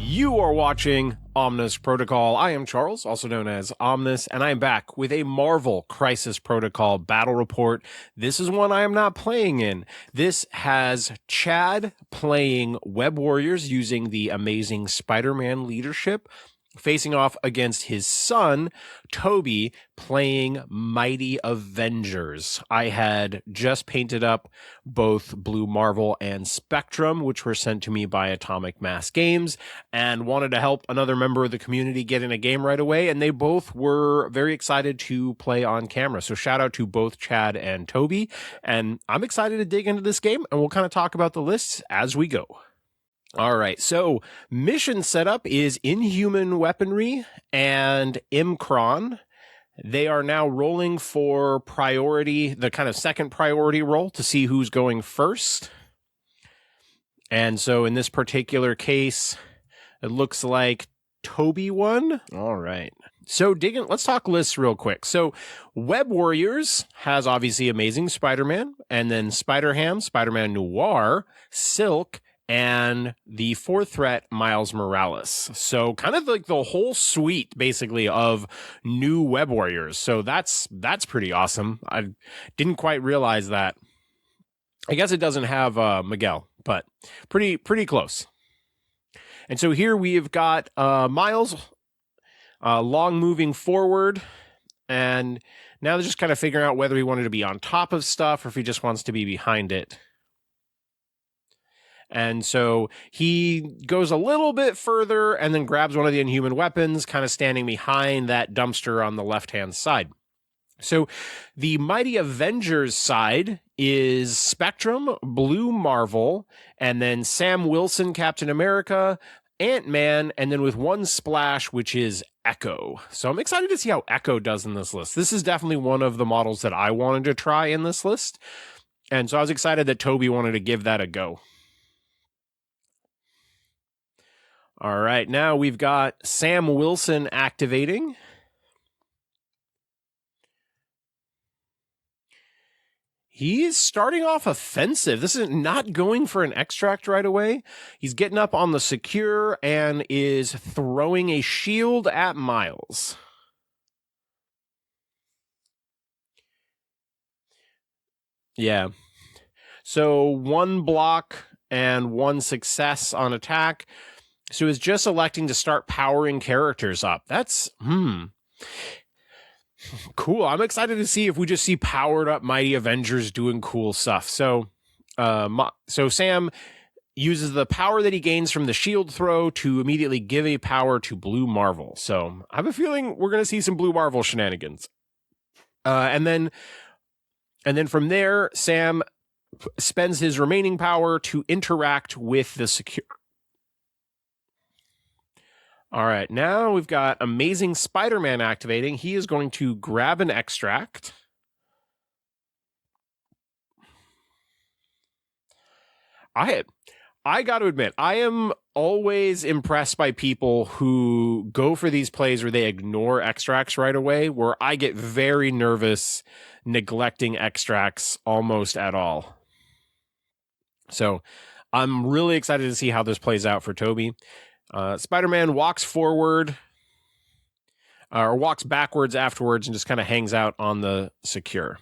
You are watching Omnis Protocol. I am Charles, also known as Omnis, and I am back with a Marvel Crisis Protocol battle report. This is one I am not playing in. This has Chad playing Web Warriors using the amazing Spider-Man leadership, facing off against his son, Toby, playing Mighty Avengers. I had just painted up both Blue Marvel and Spectrum, which were sent to me by Atomic Mass Games, and wanted to help another member of the community get in a game right away, and they both were very excited to play on camera. So shout out to both Chad and Toby, and I'm excited to dig into this game, and we'll kind of talk about the lists as we go. All right, so mission setup is Inhuman Weaponry and Imcron. They are now rolling for priority, the kind of second priority roll to see who's going first. And so in this particular case, it looks like Toby won. All right. So let's talk lists real quick. So Web Warriors has obviously Amazing Spider-Man, and then Spider-Ham, Spider-Man Noir, Silk, and the fourth threat, Miles Morales. So kind of like the whole suite, basically, of new Web Warriors. So that's pretty awesome. I didn't quite realize that. I guess it doesn't have Miguel, but pretty close. And so here we've got Miles long moving forward, and now they're just kind of figuring out whether he wanted to be on top of stuff or if he just wants to be behind it. And so he goes a little bit further and then grabs one of the Inhuman weapons, kind of standing behind that dumpster on the left-hand side. So the Mighty Avengers side is Spectrum, Blue Marvel, and then Sam Wilson, Captain America, Antman, and then with one splash, which is Echo. So I'm excited to see how Echo does in this list. This is definitely one of the models that I wanted to try in this list. And so I was excited that Toby wanted to give that a go. All right, now we've got Sam Wilson activating. He's starting off offensive. This is not going for an extract right away. He's getting up on the secure and is throwing a shield at Miles. Yeah. So one block and one success on attack. So he's just electing to start powering characters up. That's, cool. I'm excited to see if we just see powered up Mighty Avengers doing cool stuff. So Sam uses the power that he gains from the shield throw to immediately give a power to Blue Marvel. So I have a feeling we're going to see some Blue Marvel shenanigans. And then from there, Sam spends his remaining power to interact with the secure. All right, now we've got Amazing Spider-Man activating. He is going to grab an extract. I got to admit, I am always impressed by people who go for these plays where they ignore extracts right away, where I get very nervous neglecting extracts almost at all. So I'm really excited to see how this plays out for Toby. Spider-Man walks forward, or walks backwards afterwards and just kind of hangs out on the secure.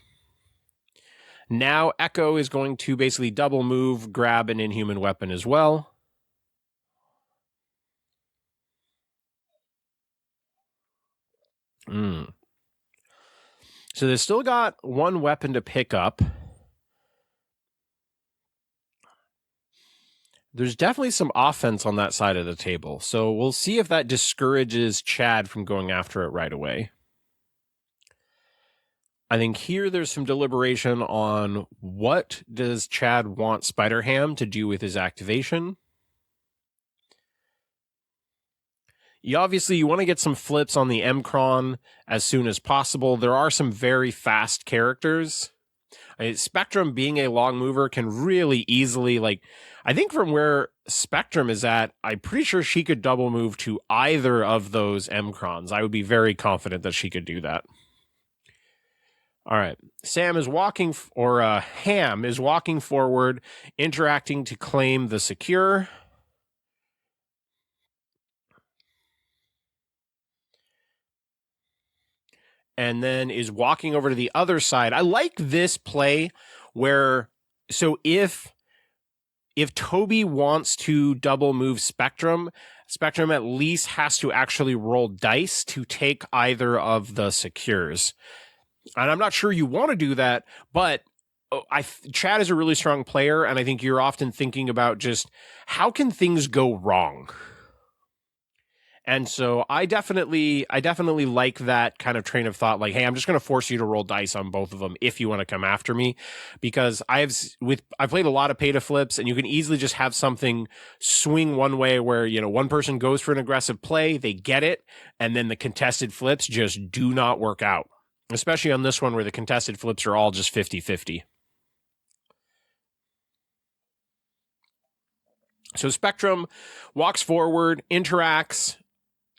Now Echo is going to basically double move, grab an Inhuman weapon as well. So they've still got one weapon to pick up. There's definitely some offense on that side of the table. So we'll see if that discourages Chad from going after it right away. I think here there's some deliberation on what does Chad want Spider-Ham to do with his activation. You want to get some flips on the Imcron as soon as possible. There are some very fast characters. Spectrum being a long mover can really easily, I think from where Spectrum is at, I'm pretty sure she could double move to either of those Imcrons. I would be very confident that she could do that. All right. Ham is walking forward, interacting to claim the secure. and then is walking over to the other side. I like this play where, so if Toby wants to double move Spectrum at least has to actually roll dice to take either of the secures. And I'm not sure you want to do that, but Chad is a really strong player, and I think you're often thinking about just how can things go wrong? And so I definitely like that kind of train of thought. Like, hey, I'm just going to force you to roll dice on both of them if you want to come after me, because I've played a lot of pay to flips, and you can easily just have something swing one way where, you know, one person goes for an aggressive play, they get it, and then the contested flips just do not work out. Especially on this one where the contested flips are all just 50-50. So Spectrum walks forward, interacts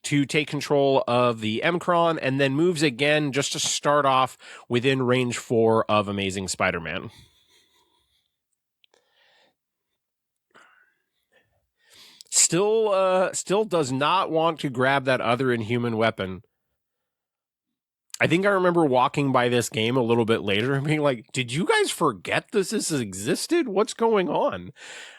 to take control of the Mcron, and then moves again just to start off within range 4 of Amazing Spider-Man. Still does not want to grab that other Inhuman weapon. I think I remember walking by this game a little bit later and being like, did you guys forget this existed? What's going on?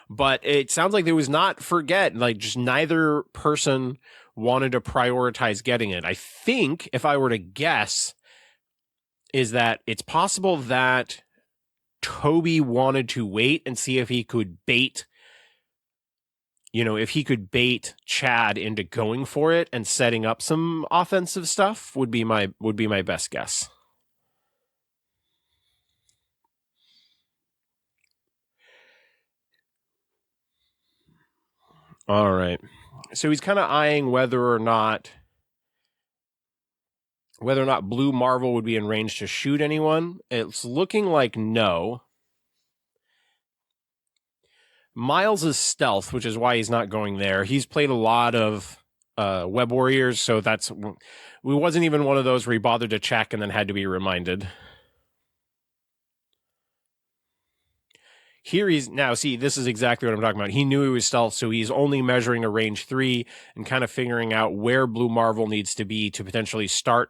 But it sounds like there was not forget, like just neither person wanted to prioritize getting it. I think, if I were to guess, is that it's possible that Toby wanted to wait and see if he could bait, Chad into going for it and setting up some offensive stuff would be my best guess. All right. So he's kind of eyeing whether or not Blue Marvel would be in range to shoot anyone. It's looking like no. Miles is stealth, which is why he's not going there. He's played a lot of Web Warriors, so we wasn't even one of those where he bothered to check and then had to be reminded. Here he's now, see, this is exactly what I'm talking about. He knew he was stealth, so he's only measuring a range 3 and kind of figuring out where Blue Marvel needs to be to potentially start.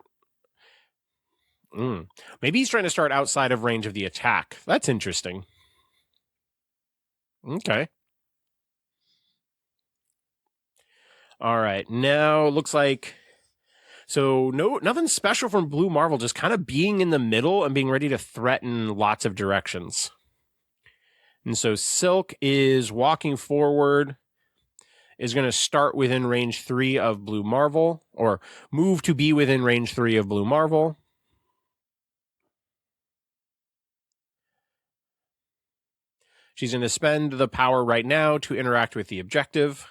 Maybe he's trying to start outside of range of the attack. That's interesting. Okay. All right. Now looks like, so nothing special from Blue Marvel, just kind of being in the middle and being ready to threaten lots of directions. And so Silk is walking forward, is going to start within range 3 of Blue Marvel, or move to be within range 3 of Blue Marvel. She's going to spend the power right now to interact with the objective,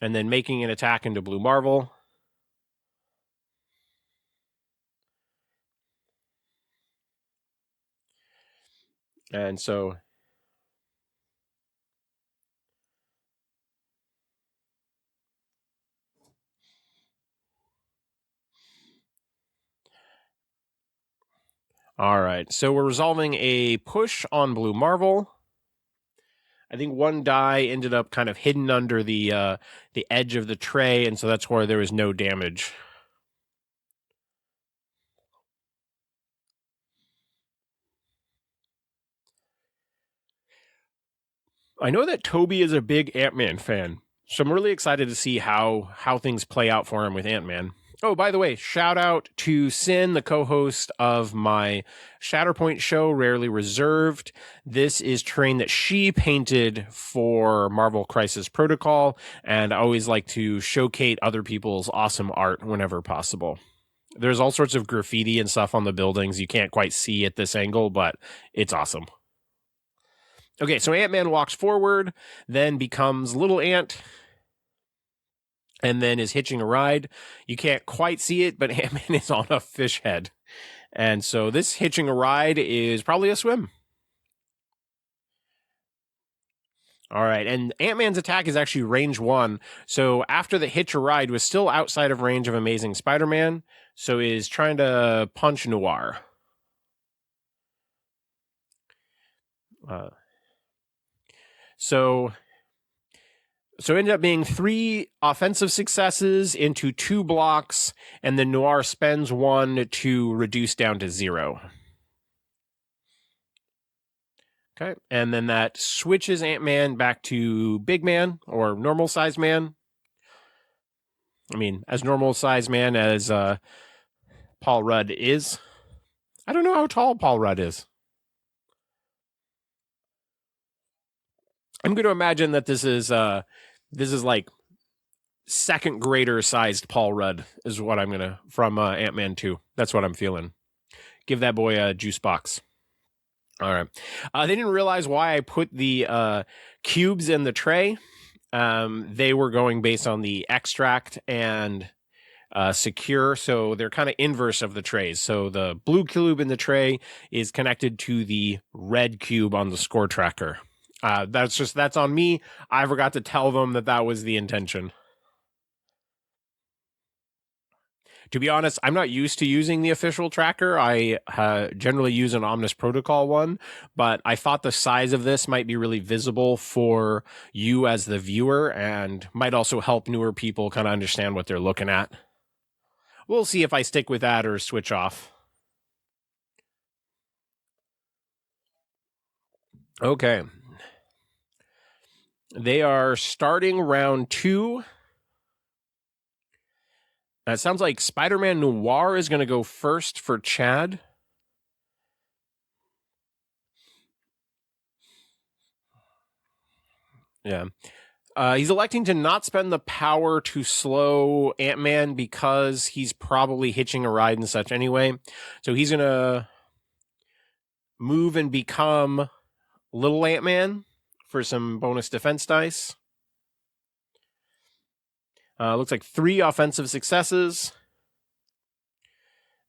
and then making an attack into Blue Marvel. And so all right, so we're resolving a push on Blue Marvel. I think one die ended up kind of hidden under the edge of the tray, and so that's where there was no damage. I know that Toby is a big Antman fan, so I'm really excited to see how things play out for him with Antman. Oh, by the way, shout out to Sin, the co-host of my Shatterpoint show, Rarely Reserved. This is terrain that she painted for Marvel Crisis Protocol, and I always like to showcase other people's awesome art whenever possible. There's all sorts of graffiti and stuff on the buildings you can't quite see at this angle, but it's awesome. Okay, so Ant-Man walks forward, then becomes Little Ant, and then is hitching a ride. You can't quite see it, but Ant-Man is on a fish head. And so this hitching a ride is probably a swim. All right, and Ant-Man's attack is actually range 1. So after the hitch a ride was still outside of range of Amazing Spider-Man, so is trying to punch Noir. So So it ended up being 3 offensive successes into 2 blocks, and then Noir spends 1 to reduce down to 0. Okay, and then that switches Ant-Man back to Big Man, or normal size man. I mean, as normal size man as Paul Rudd is. I don't know how tall Paul Rudd is. I'm going to imagine that this is like second grader sized Paul Rudd is what I'm gonna from Ant-Man 2. That's what I'm feeling. Give that boy a juice box. All right. They didn't realize why I put the cubes in the tray. They were going based on the extract and secure, so they're kind of inverse of the trays. So the blue cube in the tray is connected to the red cube on the score tracker. That's on me. I forgot to tell them that was the intention. To be honest, I'm not used to using the official tracker. I generally use an Omnis Protocol one, but I thought the size of this might be really visible for you as the viewer and might also help newer people kind of understand what they're looking at. We'll see if I stick with that or switch off. Okay. They are starting round 2. It sounds like Spider-Man Noir is going to go first for Chad. Yeah. He's electing to not spend the power to slow Ant-Man because he's probably hitching a ride and such anyway. So he's going to move and become Little Ant-Man for some bonus defense dice. Looks like 3 offensive successes.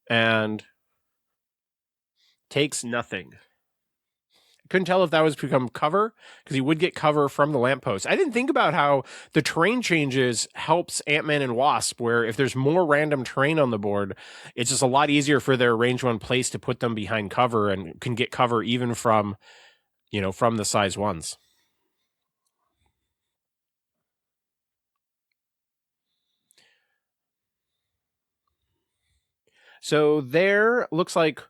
And takes nothing. Couldn't tell if that was become cover, because he would get cover from the lamppost. I didn't think about how the terrain changes helps Ant-Man and Wasp, where if there's more random terrain on the board, it's just a lot easier for their range 1 place to put them behind cover and can get cover even from, from the size 1s. So there looks like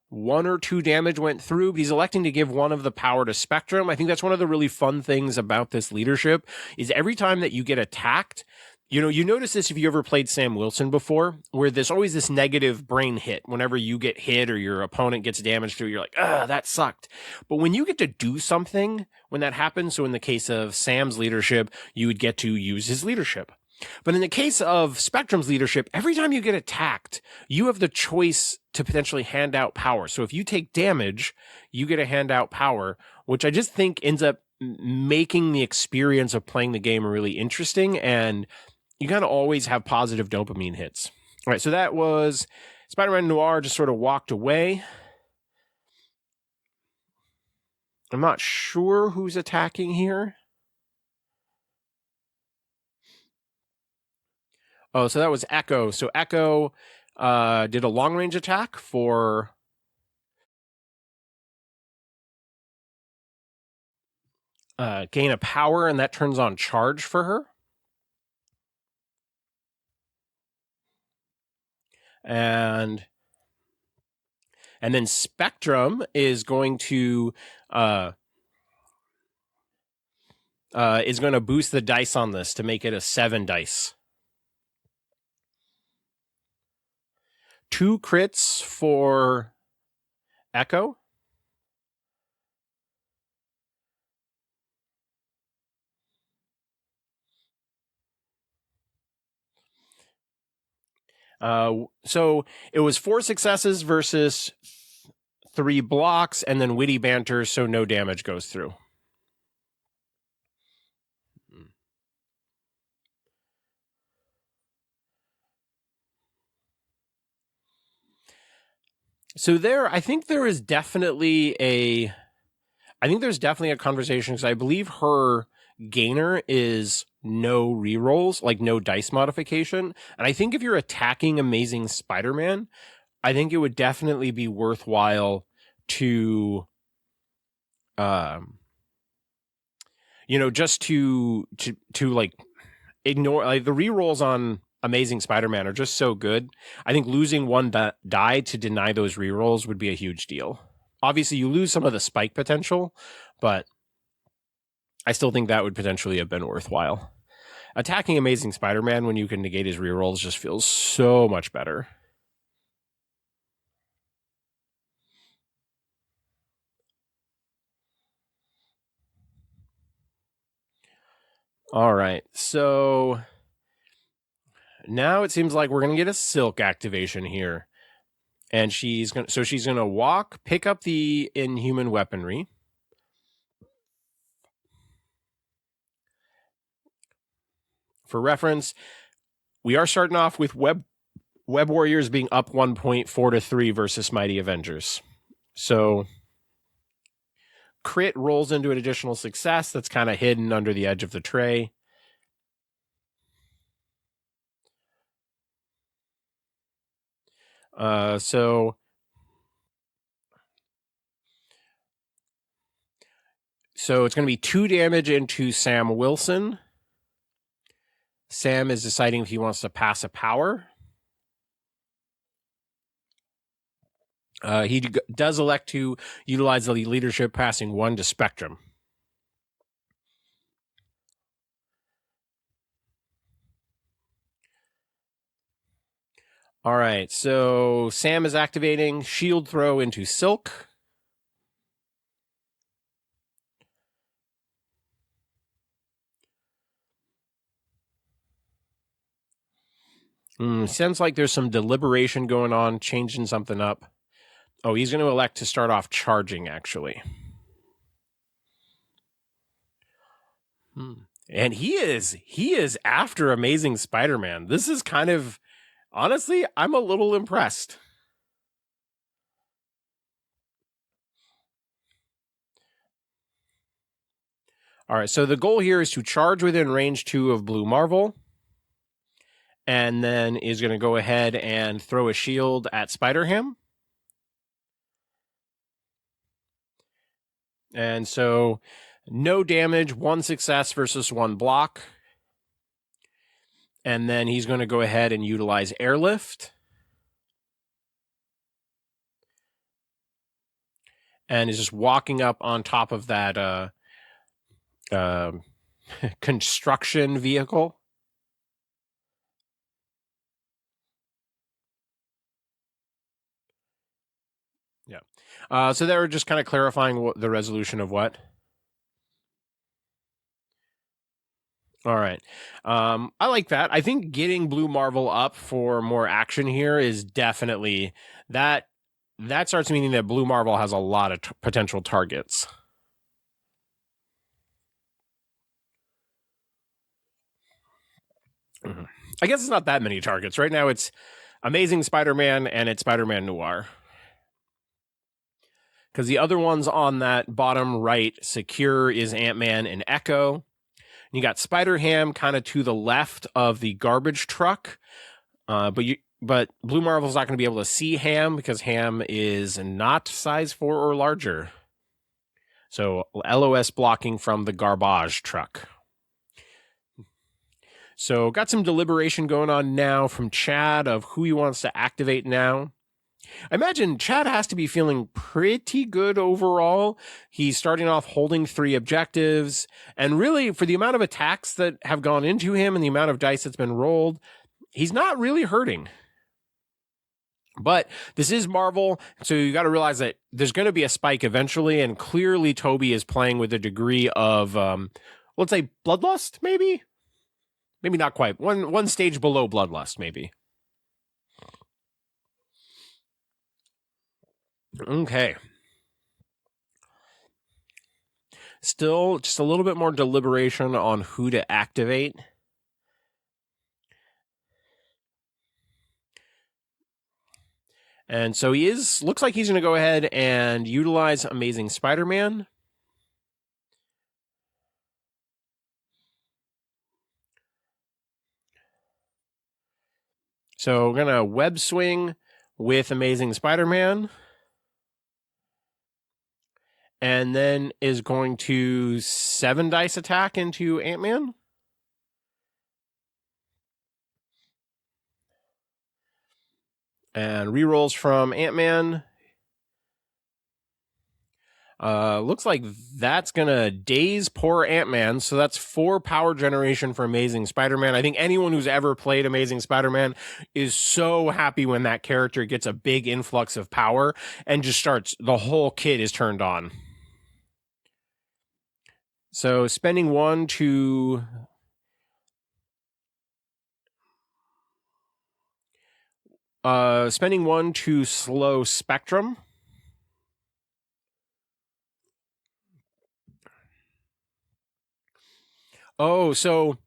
1 or 2 damage went through, but he's electing to give 1 of the power to Spectrum. I think that's one of the really fun things about this leadership is every time that you get attacked, you notice this if you ever played Sam Wilson before, where there's always this negative brain hit whenever you get hit or your opponent gets damaged through. You're like, that sucked. But when you get to do something when that happens, so in the case of Sam's leadership, you would get to use his leadership. But in the case of Spectrum's leadership, every time you get attacked, you have the choice to potentially hand out power. So if you take damage, you get to hand out power, which I just think ends up making the experience of playing the game really interesting. And you kind of always have positive dopamine hits. All right, so that was Spider-Man Noir just sort of walked away. I'm not sure who's attacking here. Oh, so that was Echo. So Echo did a long-range attack for gain a power, and that turns on charge for her. And then Spectrum is going to boost the dice on this to make it a 7 dice. 2 crits for Echo. So it was 4 successes versus 3 blocks, and then witty banter, so no damage goes through. So I think there's definitely a conversation, because I believe her gainer is no rerolls, like no dice modification. And I think if you're attacking Amazing Spider-Man, I think it would definitely be worthwhile to just to like ignore, like, the rerolls on Amazing Spider-Man are just so good. I think losing one die to deny those rerolls would be a huge deal. Obviously, you lose some of the spike potential, but I still think that would potentially have been worthwhile. Attacking Amazing Spider-Man when you can negate his rerolls just feels so much better. All right, so now it seems like we're going to get a Silk activation here. And she's going to walk, pick up the Inhuman weaponry. For reference, we are starting off with Web Warriors being up 1.4 to 3 versus Mighty Avengers. So crit rolls into an additional success that's kind of hidden under the edge of the tray. So it's going to be 2 damage into Sam Wilson. Sam is deciding if he wants to pass a power. He does elect to utilize the leadership, passing 1 to Spectrum. All right, so Sam is activating shield throw into Silk. Sounds like there's some deliberation going on, changing something up. Oh, he's going to elect to start off charging, actually. And he is after Amazing Spider-Man. This is kind of, honestly, I'm a little impressed. All right, so the goal here is to charge within range 2 of Blue Marvel, and then is going to go ahead and throw a shield at Spider-Ham. And so no damage, 1 success versus 1 block. And then he's going to go ahead and utilize Airlift. And is just walking up on top of that construction vehicle. Yeah. So they were just kind of clarifying the resolution of what? All right. I like that. I think getting Blue Marvel up for more action here is definitely that starts meaning that Blue Marvel has a lot of potential targets. I guess it's not that many targets. Right now it's Amazing Spider-Man and it's Spider-Man Noir. Because the other ones on that bottom right secure is Antman and Echo. You got Spider-Ham kind of to the left of the garbage truck, but Blue Marvel's not going to be able to see Ham because Ham is not size 4 or larger. So LOS blocking from the garbage truck. So got some deliberation going on now from Chad of who he wants to activate now. I imagine Chad has to be feeling pretty good overall. He's starting off holding 3 objectives, and really, for the amount of attacks that have gone into him and the amount of dice that's been rolled, he's not really hurting. But this is Marvel, so you got to realize that there's going to be a spike eventually, and clearly Toby is playing with a degree of, let's say, bloodlust, maybe? Maybe not quite. One stage below bloodlust, maybe. Okay. Still just a little bit more deliberation on who to activate. And so looks like he's going to go ahead and utilize Amazing Spider-Man. So we're going to web swing with Amazing Spider-Man. And then is going to 7 dice attack into Antman. And rerolls from Antman. Looks like that's gonna daze poor Ant-Man, so that's 4 power generation for Amazing Spider-Man. I think anyone who's ever played Amazing Spider-Man is so happy when that character gets a big influx of power and just starts, the whole kit is turned on. So spending 1 to slow Spectrum. Oh, so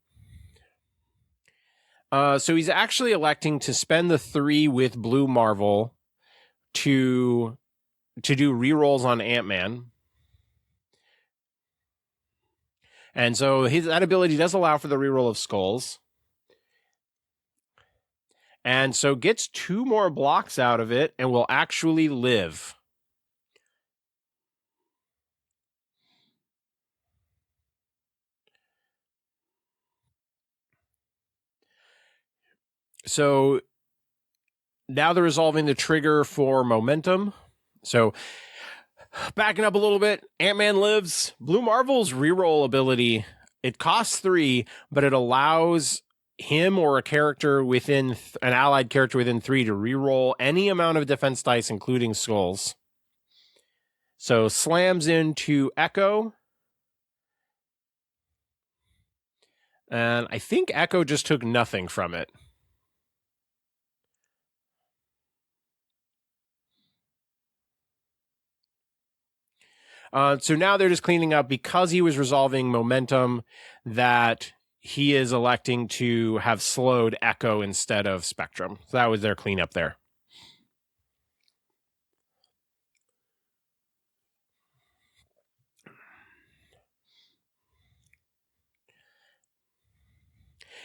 he's actually electing to spend the 3 with Blue Marvel to do rerolls on Ant-Man. And so that ability does allow for the reroll of skulls. And so gets 2 more blocks out of it and will actually live. So now they're resolving the trigger for momentum. So backing up a little bit, Ant-Man lives. Blue Marvel's reroll ability, it costs 3, but it allows him or a character within an allied character within 3 to reroll any amount of defense dice, including skulls. So slams into Echo. And I think Echo just took nothing from it. So now they're just cleaning up because he was resolving momentum that he is electing to have slowed Echo instead of Spectrum. So that was their cleanup there.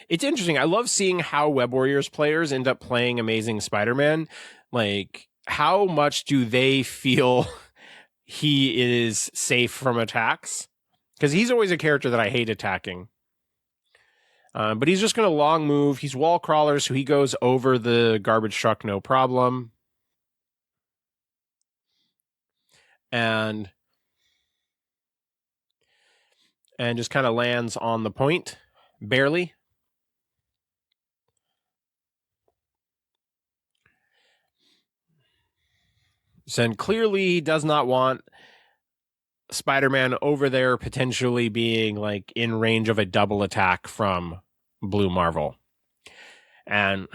It's interesting. I love seeing how Web Warriors players end up playing Amazing Spider-Man. Like, how much do they feel he is safe from attacks? Because he's always a character that I hate attacking. But he's just going to long move. He's wall crawler, so he goes over the garbage truck, no problem. And just kind of lands on the point, barely. So clearly he does not want Spider-Man over there potentially being like in range of a double attack from Blue Marvel. And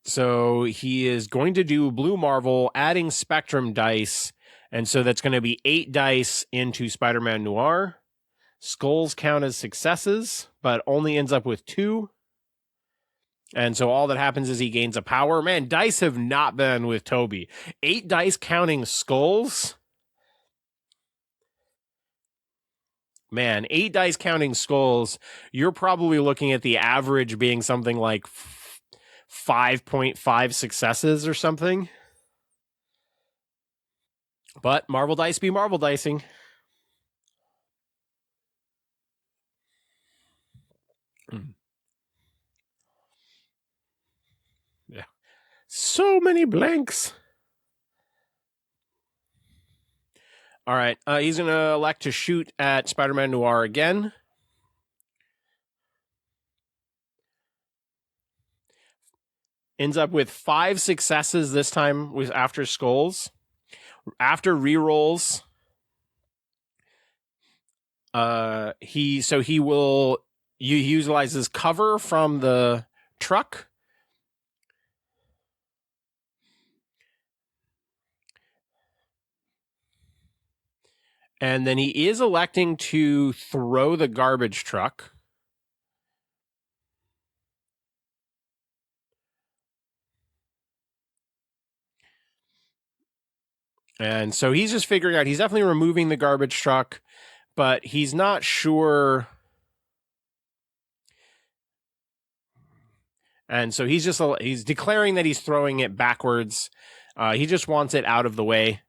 so he is going to do Blue Marvel, adding Spectrum dice. And so that's going to be 8 dice into Spider-Man Noir. Skulls count as successes, but only ends up with 2. And so all that happens is he gains a power. Man, dice have not been with Toby. 8 dice counting skulls. Man, 8 dice counting skulls. You're probably looking at the average being something like 5.5 successes or something. But Marvel dice be Marvel dicing. Yeah. So many blanks. All right. He's going to elect to shoot at Spider-Man Noir again. Ends up with 5 successes this time with after skulls. After rerolls, he will utilizes cover from the truck. And then he is electing to throw the garbage truck. And so he's just figuring out, he's definitely removing the garbage truck, but he's not sure. And so he's declaring that he's throwing it backwards. He just wants it out of the way.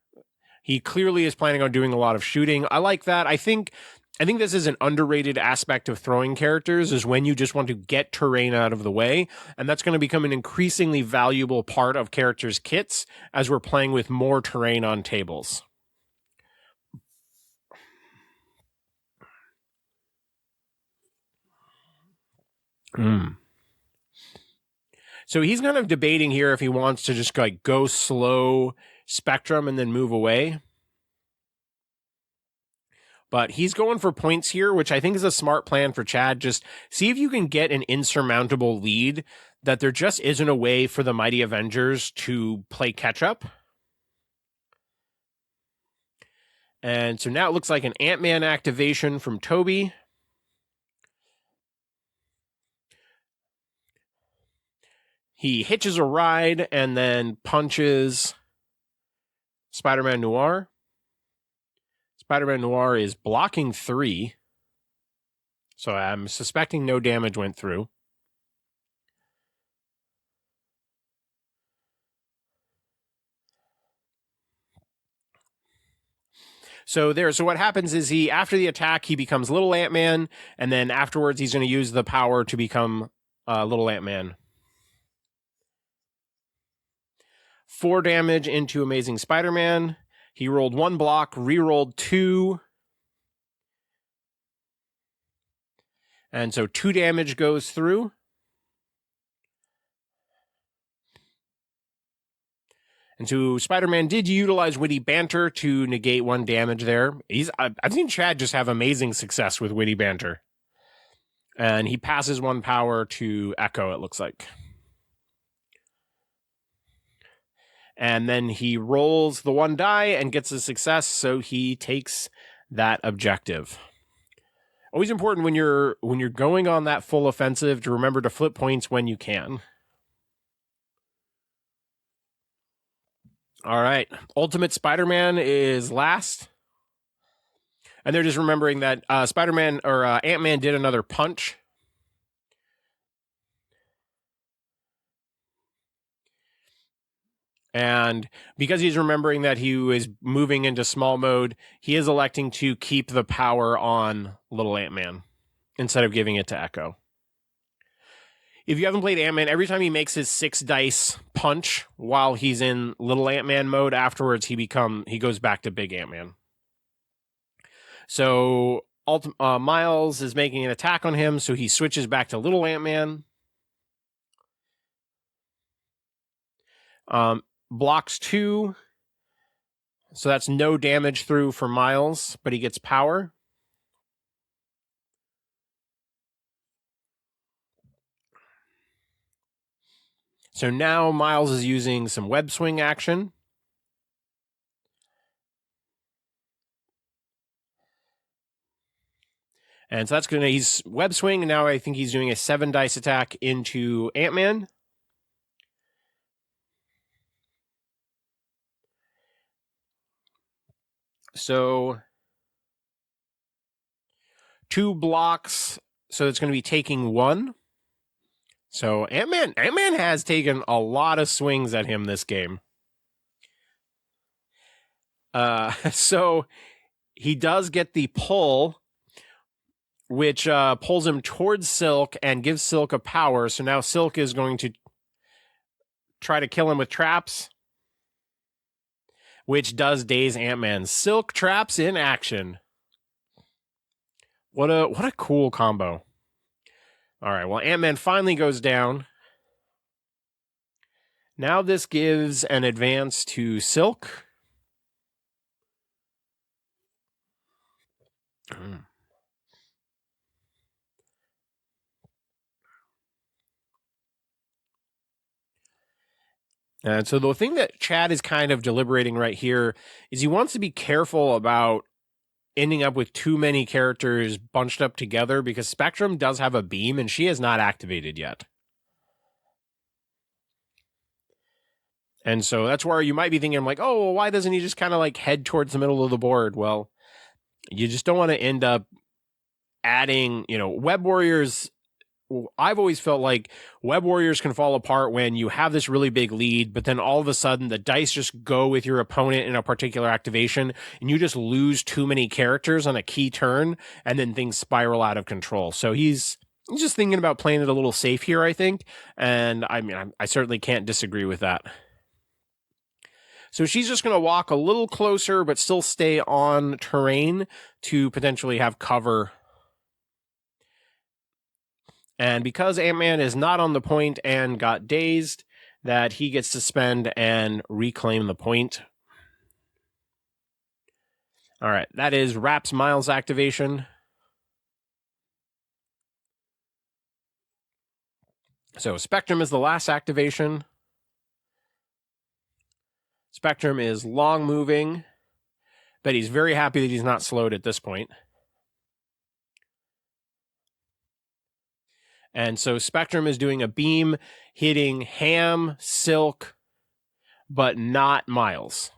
He clearly is planning on doing a lot of shooting. I like that. I think this is an underrated aspect of throwing characters, is when you just want to get terrain out of the way, and that's going to become an increasingly valuable part of characters' kits as we're playing with more terrain on tables. So he's kind of debating here if he wants to just like go slow Spectrum and then move away. But he's going for points here, which I think is a smart plan for Chad. Just see if you can get an insurmountable lead, that there just isn't a way for the Mighty Avengers to play catch up. And so now it looks like an Antman activation from Toby. He hitches a ride and then punches Spider-Man Noir. Spider-Man Noir is blocking 3. So I'm suspecting no damage went through. So what happens is after the attack, he becomes Little Ant-Man, and then afterwards he's going to use the power to become Little Ant-Man. 4 damage into Amazing Spider-Man. He rolled 1 block, re-rolled 2. And so 2 damage goes through. And so Spider-Man did utilize Witty Banter to negate 1 damage there. I've seen Chad just have amazing success with Witty Banter. And he passes 1 power to Echo, it looks like. And then he rolls the 1 die and gets a success, so he takes that objective. Always important when you're going on that full offensive to remember to flip points when you can. All right. Ultimate Spider-Man is last. And they're just remembering that Spider-Man or Ant-Man did another punch. And because he's remembering that he was moving into small mode, he is electing to keep the power on Little Ant-Man instead of giving it to Echo. If you haven't played Ant-Man, every time he makes his 6 dice punch while he's in Little Ant-Man mode, afterwards he goes back to Big Ant-Man. So Miles is making an attack on him, so he switches back to Little Ant-Man. Blocks 2, so that's no damage through for Miles, but he gets power. So now Miles is using some web swing action. And so he's web swing, and now I think he's doing a 7 dice attack into Ant-Man. So 2 blocks, so it's going to be taking 1. So Ant-Man has taken a lot of swings at him this game. So he does get the pull, which pulls him towards Silk and gives Silk a power. So now Silk is going to try to kill him with traps, which does daze Ant-Man. Silk traps in action. What a cool combo. All right, well, Ant-Man finally goes down. Now this gives an advance to Silk. And so the thing that Chad is kind of deliberating right here is he wants to be careful about ending up with too many characters bunched up together, because Spectrum does have a beam and she has not activated yet. And so that's where you might be thinking, like, oh, well, why doesn't he just kind of like head towards the middle of the board? Well, you just don't want to end up adding, Web Warriors I've always felt like Web Warriors can fall apart when you have this really big lead, but then all of a sudden the dice just go with your opponent in a particular activation, and you just lose too many characters on a key turn, and then things spiral out of control. So he's just thinking about playing it a little safe here, I think. And I mean, I certainly can't disagree with that. So she's just going to walk a little closer, but still stay on terrain to potentially have cover. And because Antman is not on the point and got dazed, that he gets to spend and reclaim the point. All right, that is Raps Miles activation. So Spectrum is the last activation. Spectrum is long moving, but he's very happy that he's not slowed at this point. And so Spectrum is doing a beam hitting Ham, Silk, but not Miles.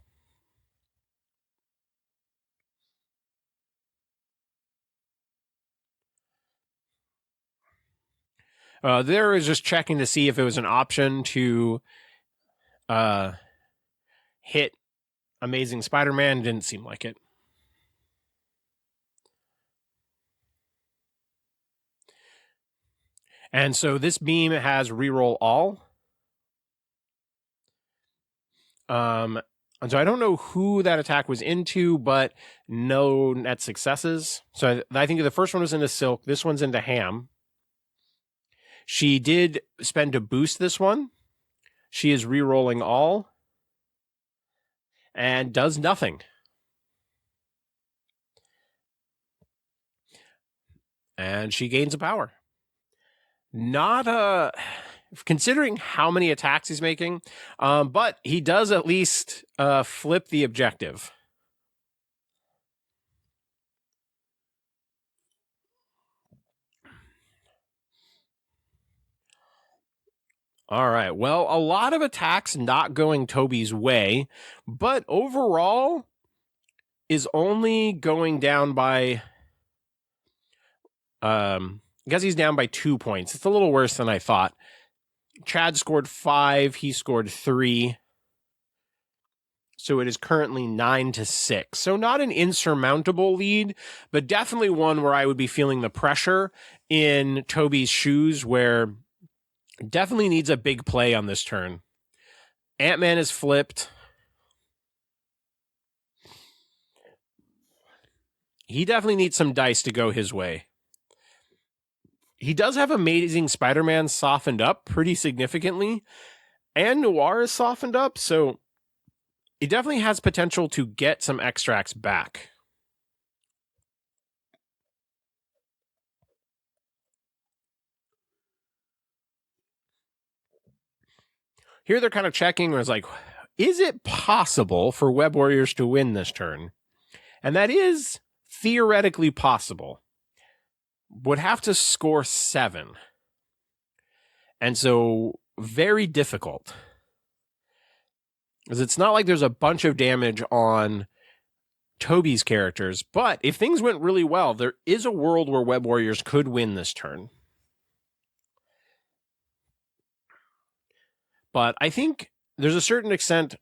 There is just checking to see if it was an option to hit Amazing Spider-Man. Didn't seem like it. And so this beam has reroll all. And so I don't know who that attack was into, but no net successes. So I think the first one was into Silk. This one's into Ham. She did spend to boost this one. She is re-rolling all and does nothing. And she gains a power. Not considering how many attacks he's making, but he does at least flip the objective. All right. Well, a lot of attacks not going Toby's way, but overall is only going down by because he's down by 2 points. It's a little worse than I thought. Chad scored 5, he scored 3. So it is currently 9-6. So not an insurmountable lead, but definitely one where I would be feeling the pressure in Toby's shoes, where definitely needs a big play on this turn. Antman is flipped. He definitely needs some dice to go his way. He does have Amazing Spider-Man softened up pretty significantly, and Noir is softened up, so he definitely has potential to get some extracts back. Here they're kind of checking, where it's like, is it possible for Web Warriors to win this turn? And that is theoretically possible. Would have to score 7. And so very difficult. Because it's not like there's a bunch of damage on Toby's characters, but if things went really well, there is a world where Web Warriors could win this turn. But I think there's a certain extent,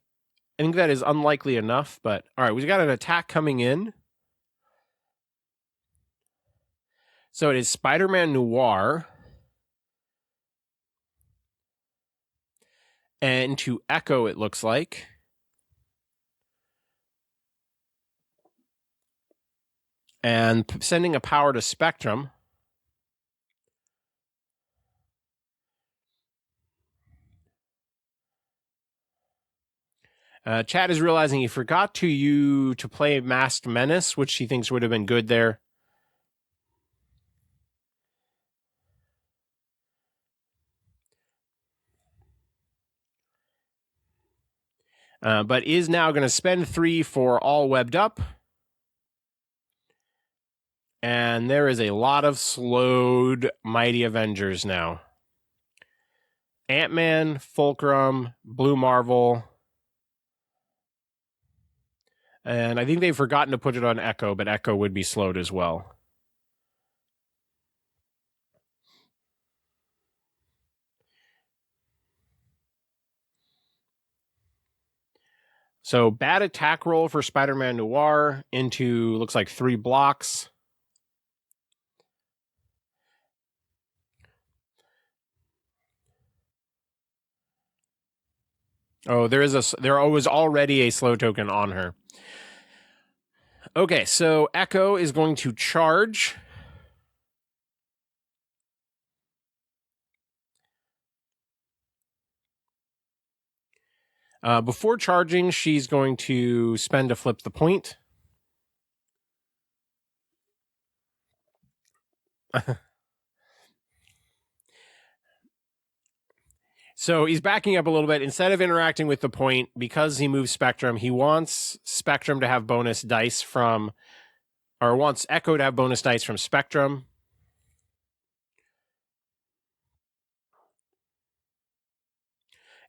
I think that is unlikely enough, but all right, we've got an attack coming in. So it is Spider-Man Noir. And to Echo, it looks like. And sending a power to Spectrum. Chad is realizing he forgot to play Masked Menace, which he thinks would have been good there. But is now going to spend 3 for all webbed up. And there is a lot of slowed Mighty Avengers now. Antman, Fulcrum, Blue Marvel. And I think they've forgotten to put it on Echo, but Echo would be slowed as well. So bad attack roll for Spider-Man Noir into, looks like 3 blocks. Oh, there was already a slow token on her. Okay, so Echo is going to charge. Before charging, she's going to spend to flip the point. So he's backing up a little bit. Instead of interacting with the point, because he moves Spectrum, he wants Spectrum to have bonus dice from, or wants Echo to have bonus dice from Spectrum.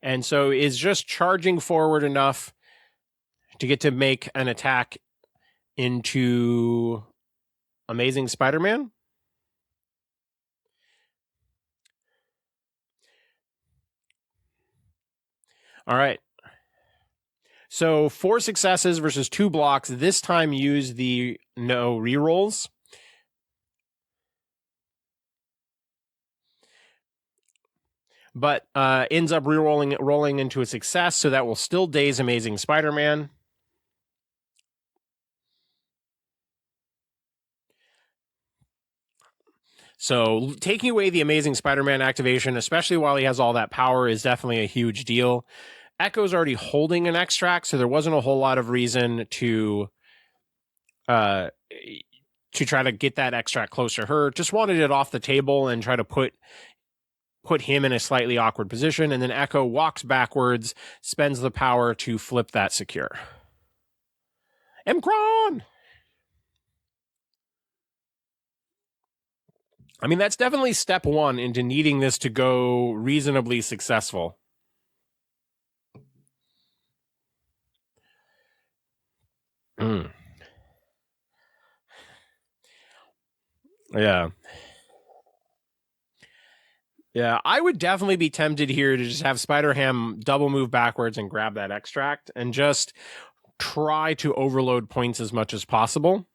And so is just charging forward enough to get to make an attack into Amazing Spider-Man. All right. So 4 successes versus 2 blocks. This time use the no rerolls. But ends up rolling into a success, so that will still daze Amazing Spider-Man. So taking away the Amazing Spider-Man activation, especially while he has all that power, is definitely a huge deal. Echo's already holding an extract, so there wasn't a whole lot of reason to try to get that extract close to her. Just wanted it off the table and try to put him in a slightly awkward position, and then Echo walks backwards, spends the power to flip that secure. Mcron! I mean, that's definitely step 1 into needing this to go reasonably successful. Yeah. Yeah, I would definitely be tempted here to just have Spider-Ham double move backwards and grab that extract and just try to overload points as much as possible.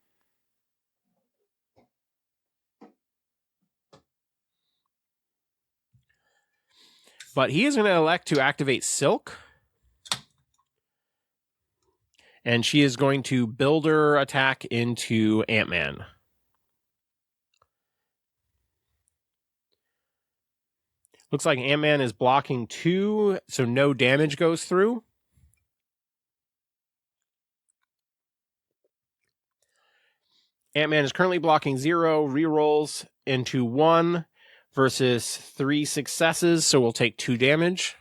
But he is going to elect to activate Silk. And she is going to build her attack into Antman. Looks like Antman is blocking 2, so no damage goes through. Antman is currently blocking 0, rerolls into 1 versus 3 successes, so we'll take 2 damage.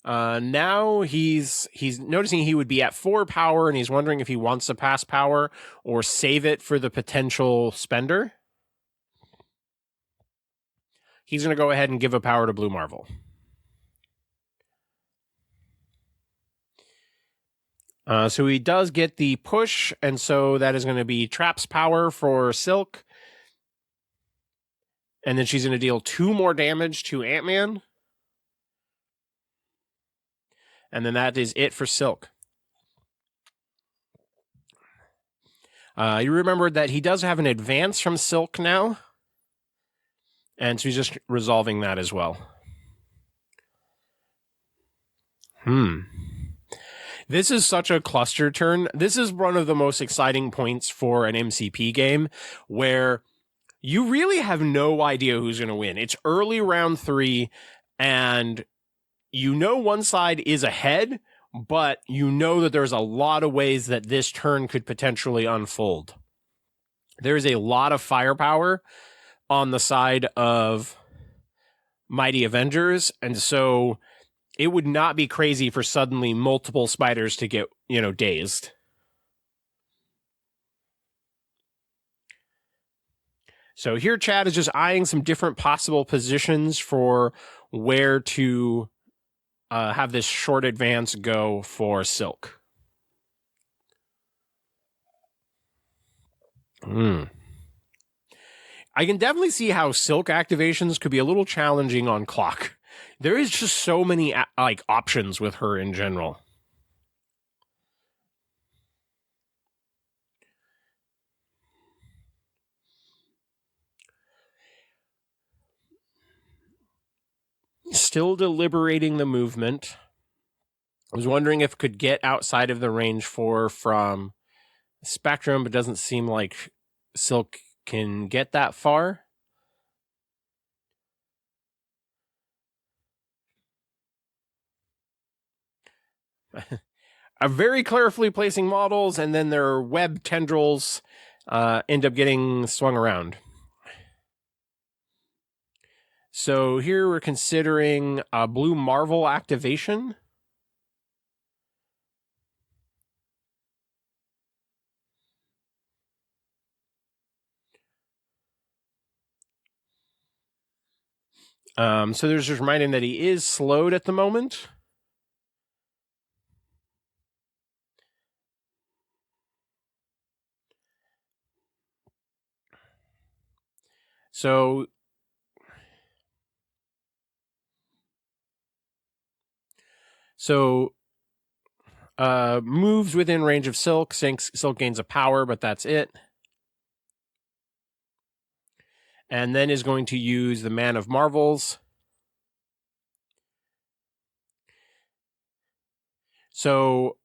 Now he's noticing he would be at 4 power, and he's wondering if he wants to pass power or save it for the potential spender. He's going to go ahead and give a power to Blue Marvel. So he does get the push, and so that is going to be Trap's power for Silk. And then she's going to deal 2 more damage to Antman. And then that is it for Silk. You remember that he does have an advance from Silk now. And so he's just resolving that as well. This is such a cluster turn. This is one of the most exciting points for an MCP game where you really have no idea who's going to win. It's early round 3, and you know one side is ahead, but you know that there's a lot of ways that this turn could potentially unfold. There's a lot of firepower on the side of Mighty Avengers, and so it would not be crazy for suddenly multiple spiders to get, dazed. So here Chad is just eyeing some different possible positions for where to have this short advance go for Silk. I can definitely see how Silk activations could be a little challenging on clock. There is just so many like options with her in general. Still deliberating the movement. I was wondering if it could get outside of the range 4 from Spectrum, but doesn't seem like Silk can get that far. Are very carefully placing models, and then their web tendrils end up getting swung around. So here we're considering a Blue Marvel activation. So there's just reminding that he is slowed at the moment. So moves within range of Silk. Silk gains a power, but that's it. And then is going to use the Man of Marvels. So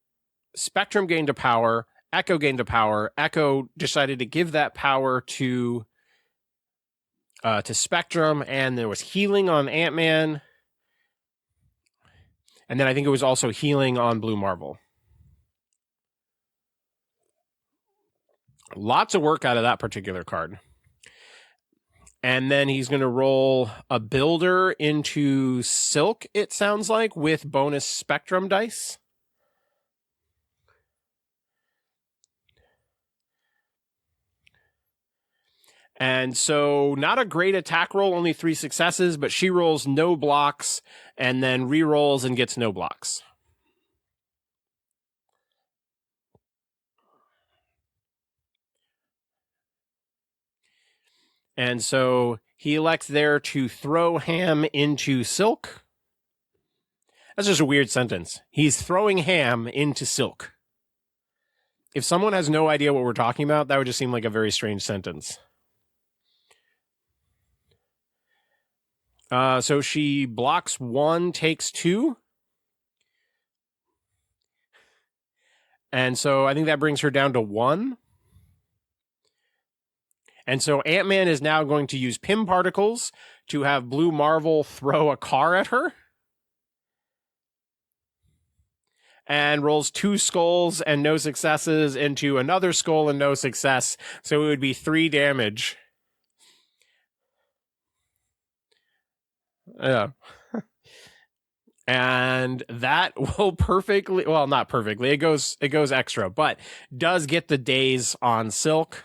Spectrum gained a power. Echo gained a power. Echo decided to give that power to Spectrum, and there was healing on Antman. And then I think it was also healing on Blue Marvel. Lots of work out of that particular card. And then he's going to roll a builder into Silk, it sounds like, with bonus Spectrum dice. And so, not a great attack roll, only 3 successes, but she rolls no blocks and then re-rolls and gets no blocks. And so he elects there to throw Ham into Silk. That's just a weird sentence. He's throwing Ham into Silk. If someone has no idea what we're talking about, that would just seem like a very strange sentence. So she blocks 1, takes 2. And so I think that brings her down to 1. And so Antman is now going to use Pym particles to have Blue Marvel throw a car at her. And rolls 2 skulls and no successes into another skull and no success. So it would be 3 damage. Yeah. And that will perfectly, well, not perfectly, it goes extra, but does get the daze on Silk.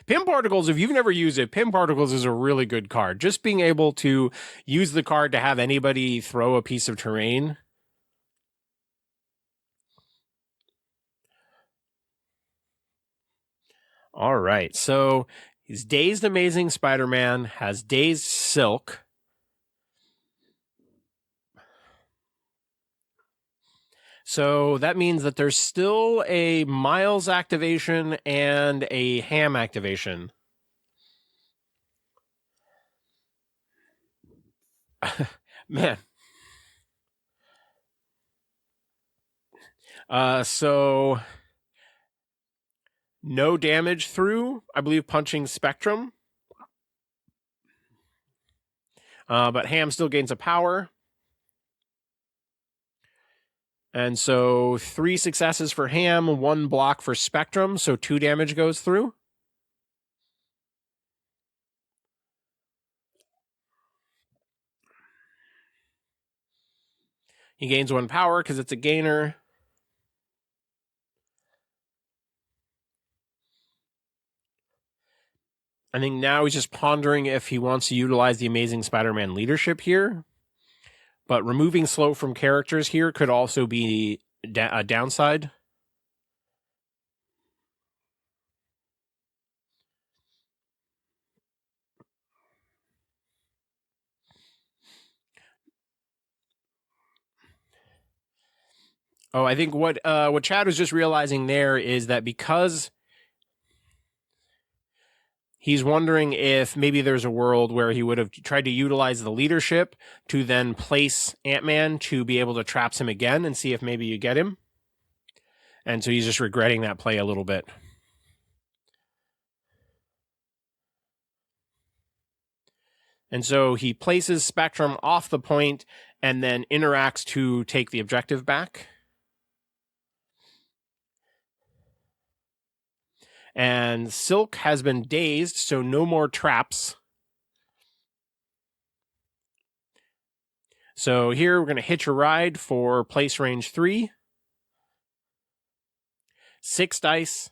Pym Particles, if you've never used it, Pym Particles is a really good card. Just being able to use the card to have anybody throw a piece of terrain. All right, so he's dazed Amazing Spider-Man, has dazed Silk. So that means that there's still a Miles activation and a Ham activation. Man. So no damage through, I believe, punching Spectrum. But Ham still gains a power. And so 3 successes for Ham, 1 block for Spectrum, so 2 damage goes through. He gains 1 power because it's a gainer. I think now he's just pondering if he wants to utilize the Amazing Spider-Man leadership here. But removing slow from characters here could also be a downside. Oh, I think what Chad was just realizing there is that because he's wondering if maybe there's a world where he would have tried to utilize the leadership to then place Ant-Man to be able to traps him again and see if maybe you get him. And so he's just regretting that play a little bit. And so he places Spectrum off the point and then interacts to take the objective back. And Silk has been dazed, so no more traps. So here we're going to hitch a ride for place range 3. 6 dice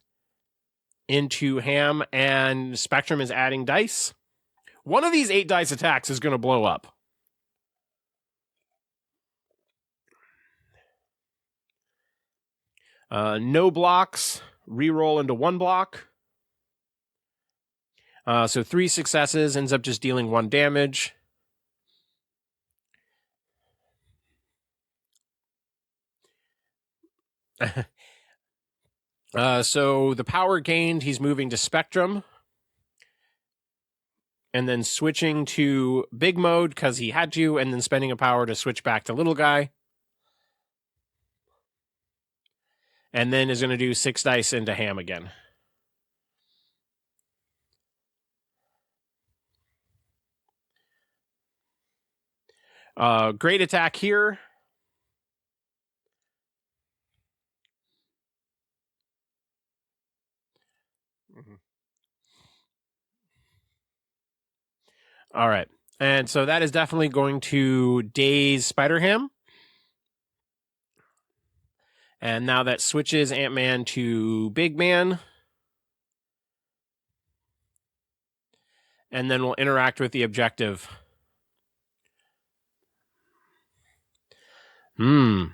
into Ham, and Spectrum is adding dice. One of these 8 dice attacks is going to blow up. No blocks, reroll into 1 block. So 3 successes, ends up just dealing 1 damage. So the power gained, he's moving to Spectrum. And then switching to big mode because he had to, and then spending a power to switch back to little guy. And then is going to do 6 dice into Ham again. Great attack here. All right. And so that is definitely going to daze Spider-Ham. And now that switches Ant-Man to Big Man. And then we'll interact with the objective. And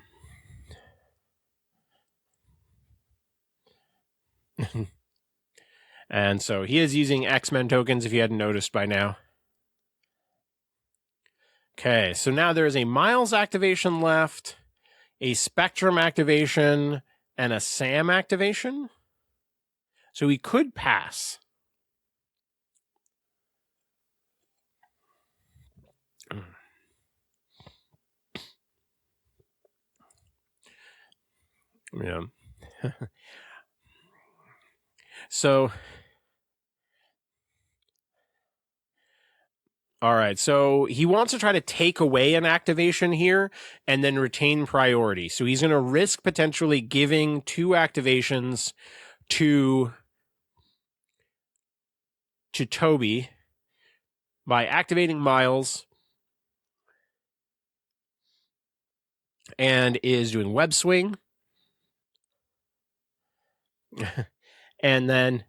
so he is using X-Men tokens if you hadn't noticed by now. Okay, so now there is a Miles activation left, a Spectrum activation, and a Sam activation. So we could pass. Yeah. So, all right. So he wants to try to take away an activation here and then retain priority. So he's going to risk potentially giving 2 activations to Toby by activating Miles and is doing web swing. And then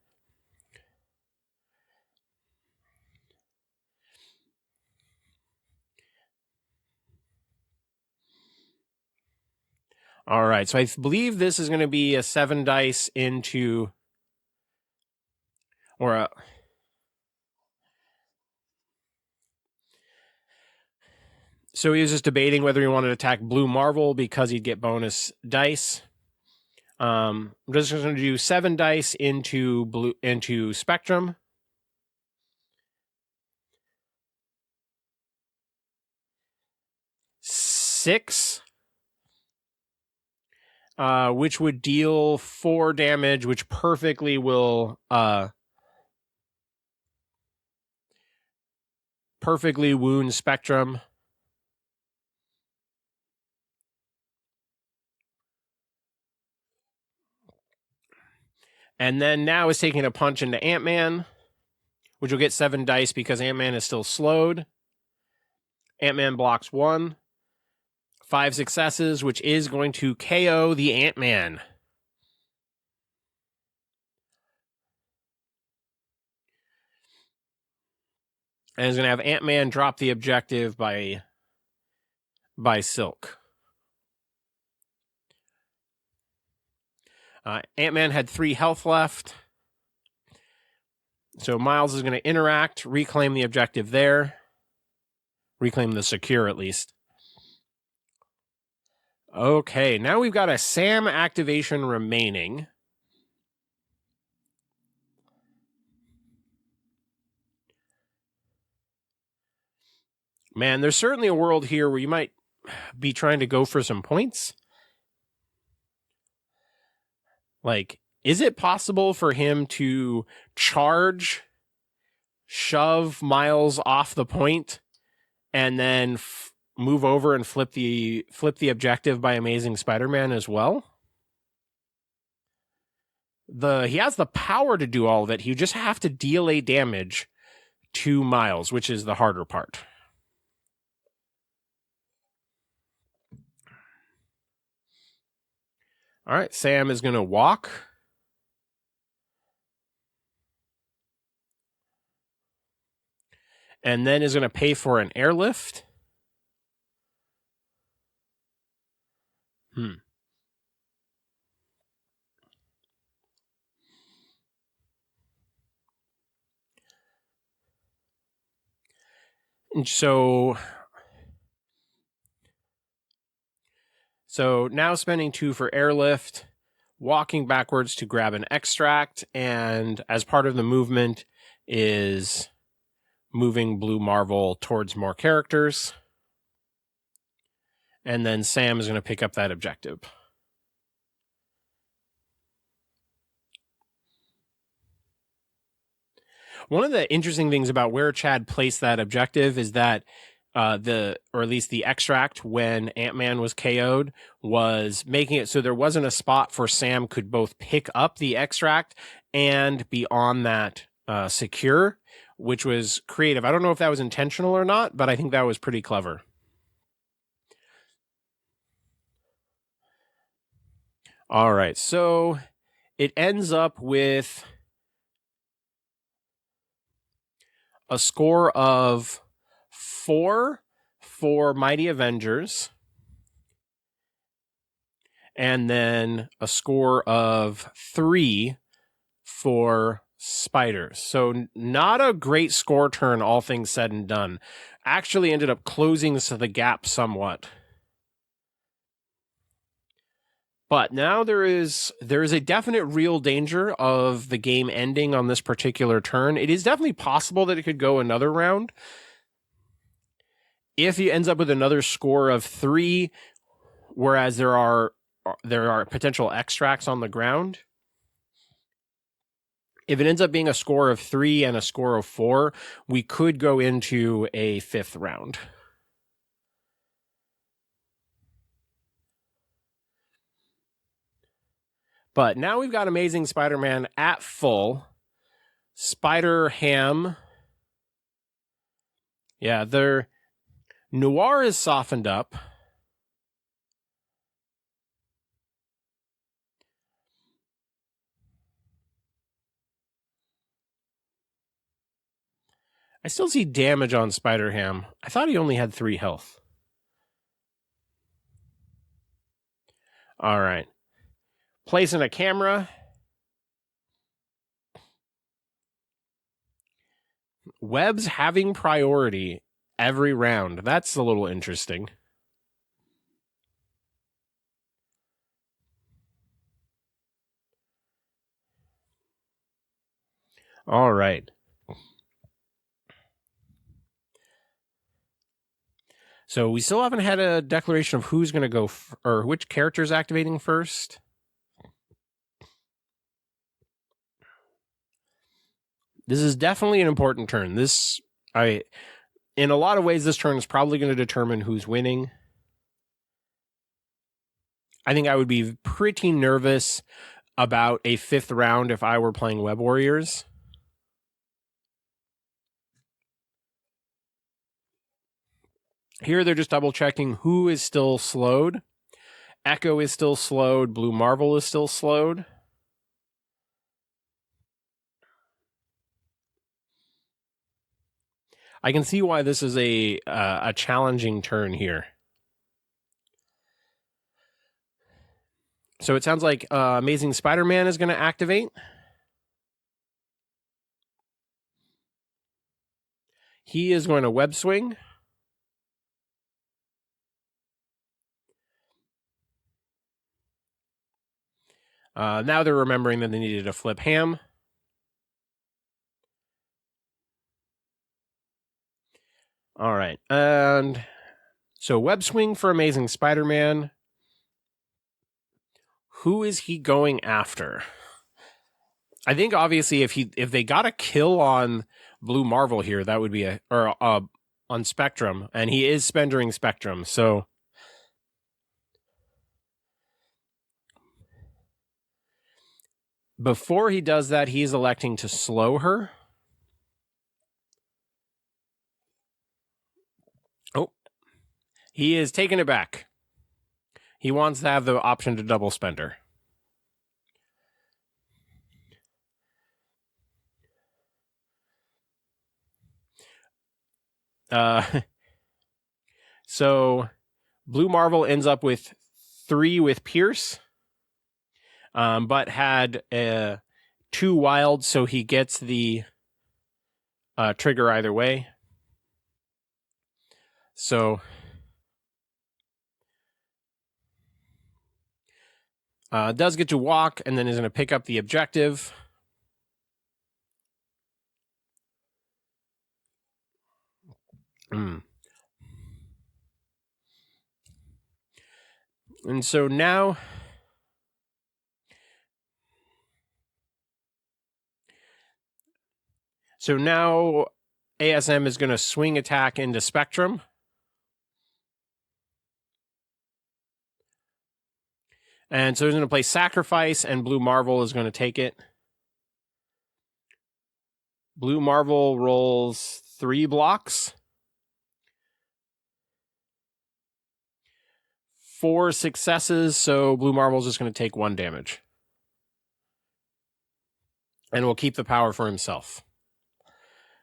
all right, so I believe this is going to be a 7 dice into, or a, so he was just debating whether he wanted to attack Blue Marvel because he'd get bonus dice. I'm just going to do 7 dice into Spectrum. 6, which would deal 4 damage, which perfectly will perfectly wound Spectrum. And then now is taking a punch into Ant-Man, which will get 7 dice because Ant-Man is still slowed. Ant-Man blocks 1. 5 successes, which is going to KO the Ant-Man. And is going to have Ant-Man drop the objective by Silk. Ant-Man had 3 health left. So Miles is going to interact, reclaim the objective there. Reclaim the secure, at least. Okay, now we've got a Sam activation remaining. Man, there's certainly a world here where you might be trying to go for some points. Like, is it possible for him to charge, shove Miles off the point, and then move over and flip the objective by Amazing Spider-Man as well? He has the power to do all of it. You just have to deal a damage to Miles, which is the harder part. All right, Sam is going to walk. And then is going to pay for an airlift. So now spending 2 for airlift, walking backwards to grab an extract, and as part of the movement is moving Blue Marvel towards more characters. And then Sam is going to pick up that objective. One of the interesting things about where Chad placed that objective is that or at least the extract when Antman was KO'd was making it so there wasn't a spot for Sam could both pick up the extract and be on that secure, which was creative. I don't know if that was intentional or not, but I think that was pretty clever. All right, so it ends up with a score of 4 for Mighty Avengers, and then a score of 3 for Spiders. So not a great score turn, all things said and done. Actually ended up closing the gap somewhat. But now there is a definite real danger of the game ending on this particular turn. It is definitely possible that it could go another round. If he ends up with another score of 3, whereas there are potential extracts on the ground, if it ends up being a score of 3 and a score of 4, we could go into a 5th round. But now we've got Amazing Spider-Man at full. Spider-Ham. Yeah, Noir is softened up. I still see damage on Spider-Ham. I thought he only had 3 health. All right. Placing a camera. Webb's having priority every round. That's a little interesting. All right. So we still haven't had a declaration of who's going to go or which character is activating first. This is definitely an important turn. In a lot of ways, this turn is probably going to determine who's winning. I think I would be pretty nervous about a 5th round if I were playing Web Warriors. Here they're just double checking who is still slowed. Echo is still slowed. Blue Marvel is still slowed. I can see why this is a challenging turn here. So it sounds like Amazing Spider-Man is going to activate. He is going to web swing. Now they're remembering that they needed to flip Ham. All right. And so web swing for Amazing Spider-Man. Who is he going after? I think obviously if they got a kill on Blue Marvel here, that would be on Spectrum, and he is spending Spectrum. So before he does that, he's electing to slow her. Oh, he is taking it back. He wants to have the option to double spender. So Blue Marvel ends up with 3 with Pierce, but had 2 wild, so he gets the trigger either way. So does get to walk, and then is going to pick up the objective. And so now ASM is going to swing attack into Spectrum. And so he's going to play Sacrifice, and Blue Marvel is going to take it. Blue Marvel rolls 3 blocks. 4 successes, so Blue Marvel's just going to take 1 damage. And will keep the power for himself.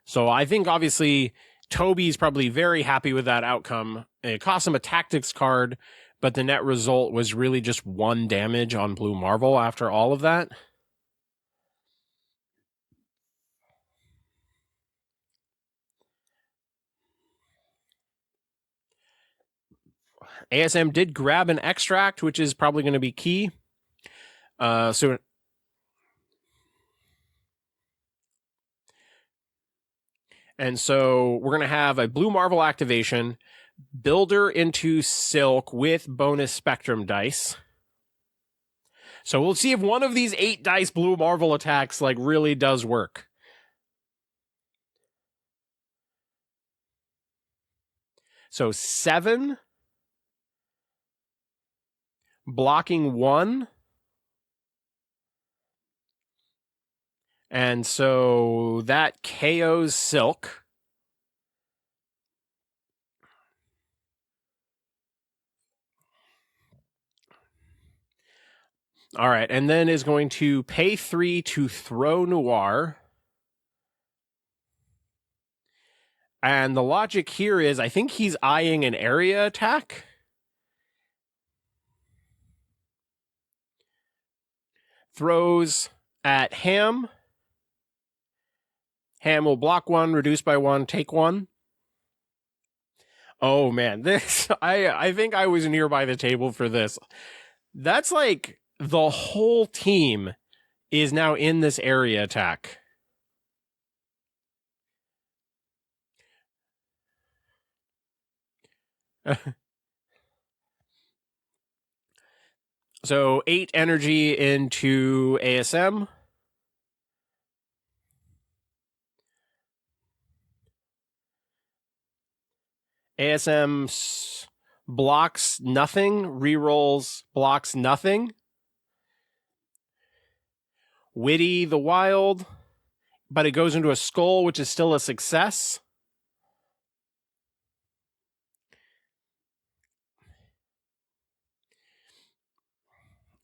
So I think, obviously, Toby's probably very happy with that outcome. It cost him a tactics card, but the net result was really just 1 damage on Blue Marvel after all of that. ASM did grab an extract, which is probably going to be key. So we're going to have a Blue Marvel activation, Builder into Silk with bonus Spectrum dice. So we'll see if one of these 8 dice Blue Marvel attacks really does work. So 7, blocking 1. And so that KOs Silk. All right, and then is going to pay 3 to throw Noir. And the logic here is, I think he's eyeing an area attack. Throws at Ham. Ham will block 1, reduce by 1, take 1. Oh man, this I think I was nearby the table for this. That's the whole team is now in this area attack. So 8 energy into ASM. ASM blocks nothing, rerolls, blocks nothing. Witty the Wild, but it goes into a skull, which is still a success.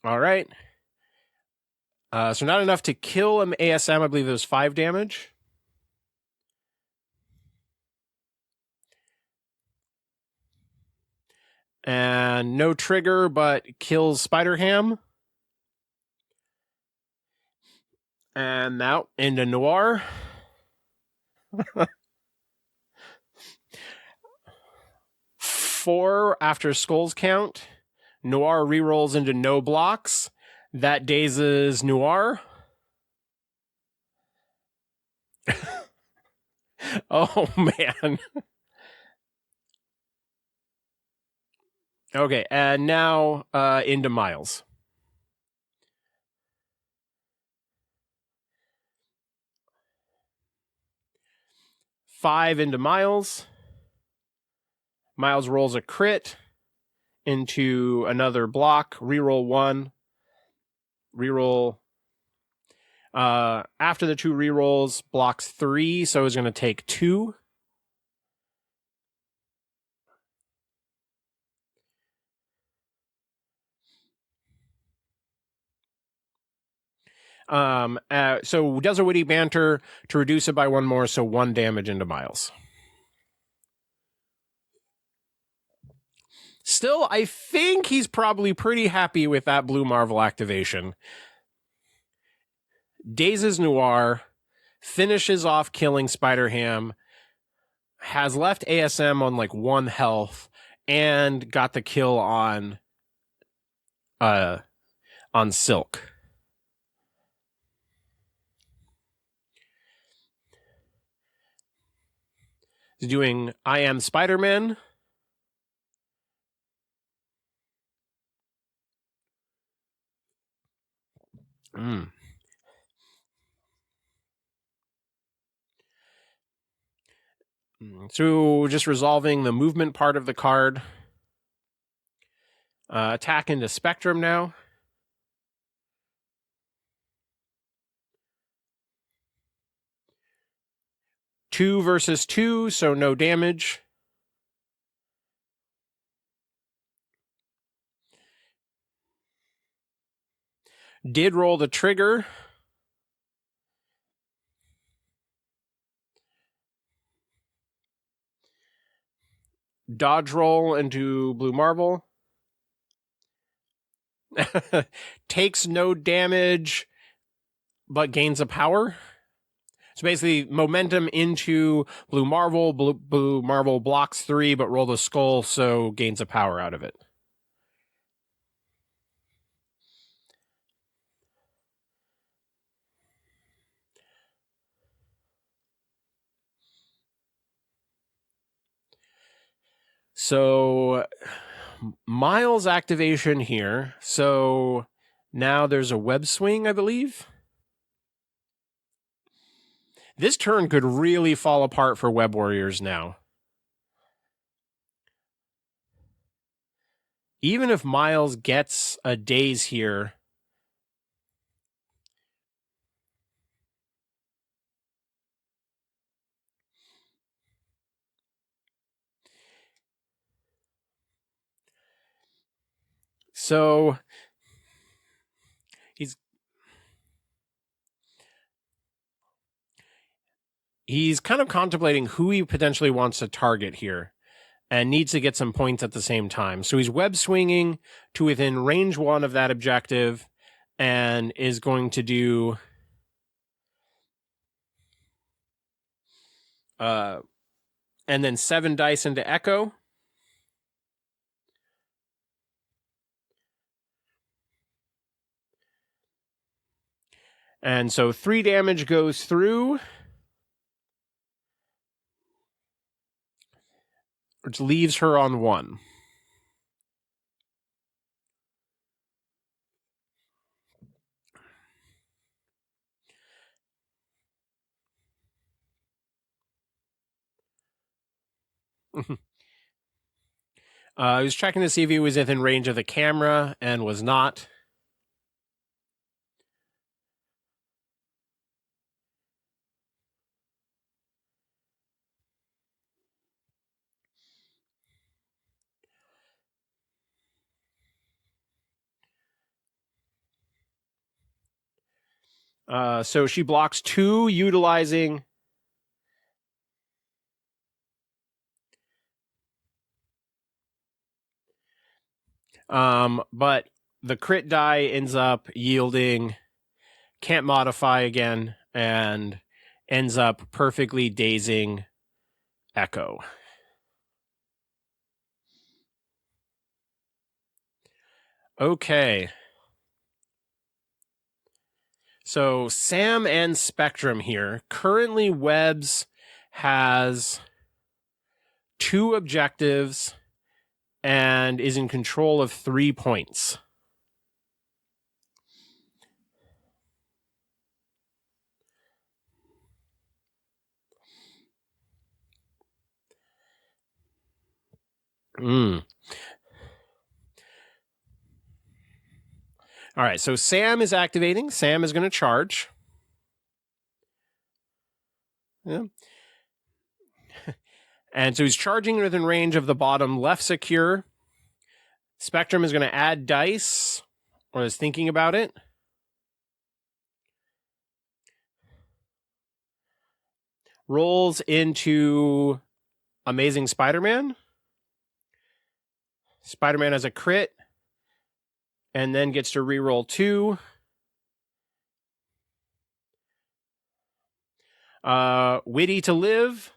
All right. So not enough to kill him ASM. I believe it was 5 damage. And no trigger, but kills Spider-Ham. And now into Noir. 4 after Skull's count. Noir rerolls into no blocks. That dazes Noir. Oh, man. Okay, and now into Miles. Five into Miles. Miles rolls a crit into another block. Reroll one. Reroll. After the two rerolls, blocks 3, so he's going to take 2. So does a witty banter to reduce it by 1 more, so 1 damage into Miles. Still, I think he's probably pretty happy with that Blue Marvel activation. Dazes Noir, finishes off killing Spider-Ham, has left ASM on like 1 health, and got the kill on Silk. He's doing I Am Spider-Man. So just resolving the movement part of the card. Attack into Spectrum now. Two versus 2, so no damage. Did roll the trigger. Dodge roll into Blue Marvel. Takes no damage, but gains a power. So basically, momentum into Blue Marvel. Blue Marvel blocks 3, but roll the skull, so gains a power out of it. So Miles activation here. So now there's a web swing, I believe. This turn could really fall apart for Web Warriors now. Even if Miles gets a daze here, so he's kind of contemplating who he potentially wants to target here and needs to get some points at the same time. So he's web swinging to within range 1 of that objective and is going to do and then 7 dice into Echo. And so 3 damage goes through, which leaves her on 1. He was checking to see if he was within range of the camera and was not. So she blocks 2, utilizing but the crit die ends up yielding can't modify again and ends up perfectly dazing Echo. Okay. So Sam and Spectrum here. Currently, Webbs has 2 objectives and is in control of 3 points. All right, so Sam is activating. Sam is going to charge. Yeah. And so he's charging within range of the bottom left secure. Spectrum is going to add dice, or is thinking about it. Rolls into Amazing Spider-Man. Spider-Man has a crit, and then gets to reroll 2. Witty to live.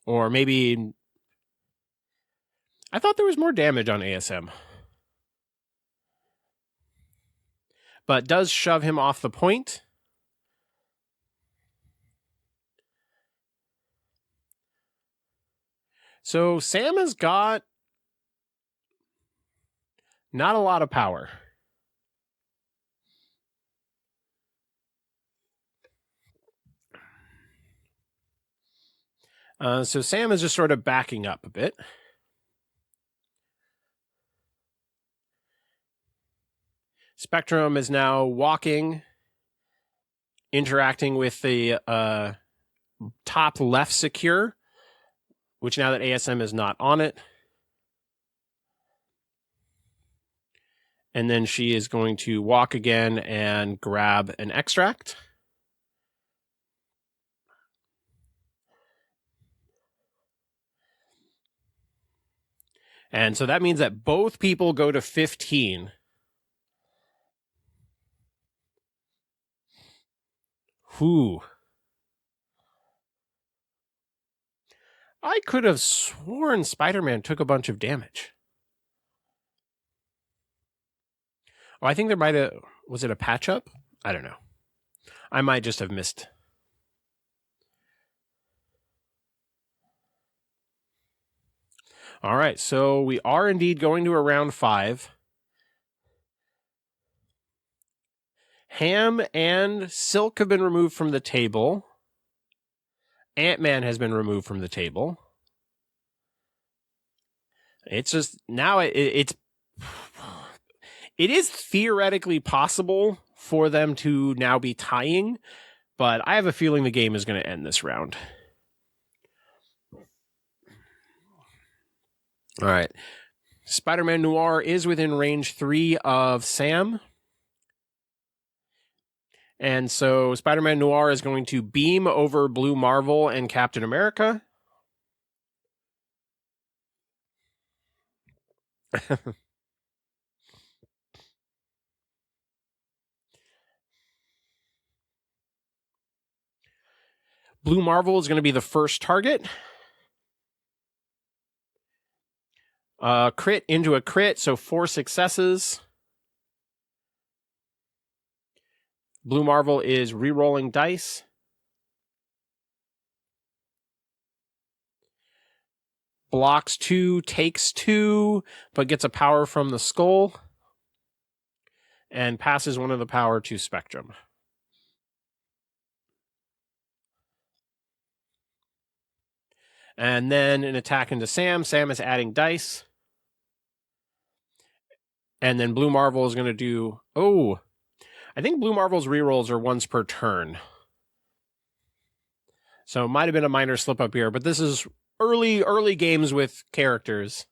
Or maybe... I thought there was more damage on ASM. But does shove him off the point. So Sam has got not a lot of power. So Sam is just sort of backing up a bit. Spectrum is now walking, interacting with the top left secure, which now that ASM is not on it. And then she is going to walk again and grab an extract. And so that means that both people go to 15. Whew. I could have sworn Spider-Man took a bunch of damage. Oh, I think there might have... Was it a patch-up? I don't know. I might just have missed. All right, so we are indeed going to a round 5. Ham and Silk have been removed from the table. Antman has been removed from the table. It's just now it is theoretically possible for them to now be tying, but I have a feeling the game is going to end this round. All right. Spider-Man Noir is within range 3 of Sam. And so Spider-Man Noir is going to beam over Blue Marvel and Captain America. Blue Marvel is going to be the first target. Crit into a crit, so 4 successes. Blue Marvel is re-rolling dice. Blocks 2, takes 2, but gets a power from the skull. And passes one of the power to Spectrum. And then an attack into Sam. Sam is adding dice. And then Blue Marvel is going to do... Oh, I think Blue Marvel's rerolls are once per turn. So it might have been a minor slip up here, but this is early games with characters.